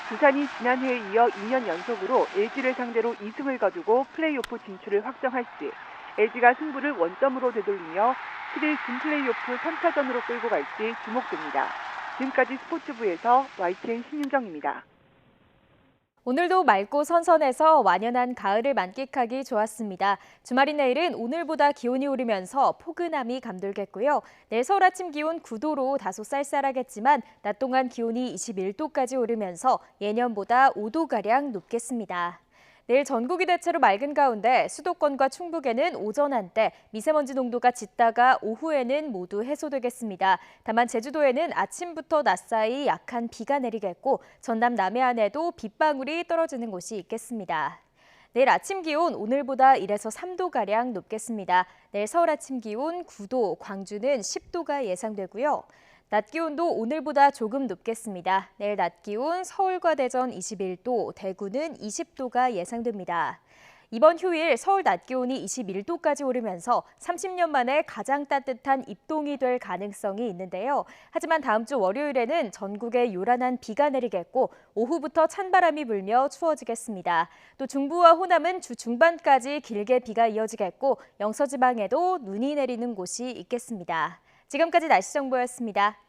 두산이 지난해에 이어 2년 연속으로 LG를 상대로 2승을 거두고 플레이오프 진출을 확정할지 LG가 승부를 원점으로 되돌리며 7일 준 플레이오프 3차전으로 끌고 갈지 주목됩니다. 지금까지 스포츠부에서 YTN 신윤정입니다. 오늘도 맑고 선선해서 완연한 가을을 만끽하기 좋았습니다. 주말인 내일은 오늘보다 기온이 오르면서 포근함이 감돌겠고요. 내일 서울 아침 기온 9도로 다소 쌀쌀하겠지만 낮 동안 기온이 21도까지 오르면서 예년보다 5도가량 높겠습니다. 내일 전국이 대체로 맑은 가운데 수도권과 충북에는 오전 한때 미세먼지 농도가 짙다가 오후에는 모두 해소되겠습니다. 다만 제주도에는 아침부터 낮 사이 약한 비가 내리겠고 전남 남해안에도 빗방울이 떨어지는 곳이 있겠습니다. 내일 아침 기온 오늘보다 1에서 3도가량 높겠습니다. 내일 서울 아침 기온 9도, 광주는 10도가 예상되고요. 낮 기온도 오늘보다 조금 높겠습니다. 내일 낮 기온 서울과 대전 21도, 대구는 20도가 예상됩니다. 이번 휴일 서울 낮 기온이 21도까지 오르면서 30년 만에 가장 따뜻한 입동이 될 가능성이 있는데요. 하지만 다음 주 월요일에는 전국에 요란한 비가 내리겠고 오후부터 찬바람이 불며 추워지겠습니다. 또 중부와 호남은 주 중반까지 길게 비가 이어지겠고 영서지방에도 눈이 내리는 곳이 있겠습니다. 지금까지 날씨 정보였습니다.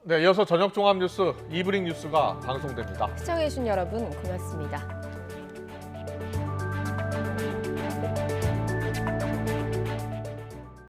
네, 이어서 저녁 종합 뉴스 이브닝 뉴스가 방송됩니다. 시청해주신 여러분 고맙습니다.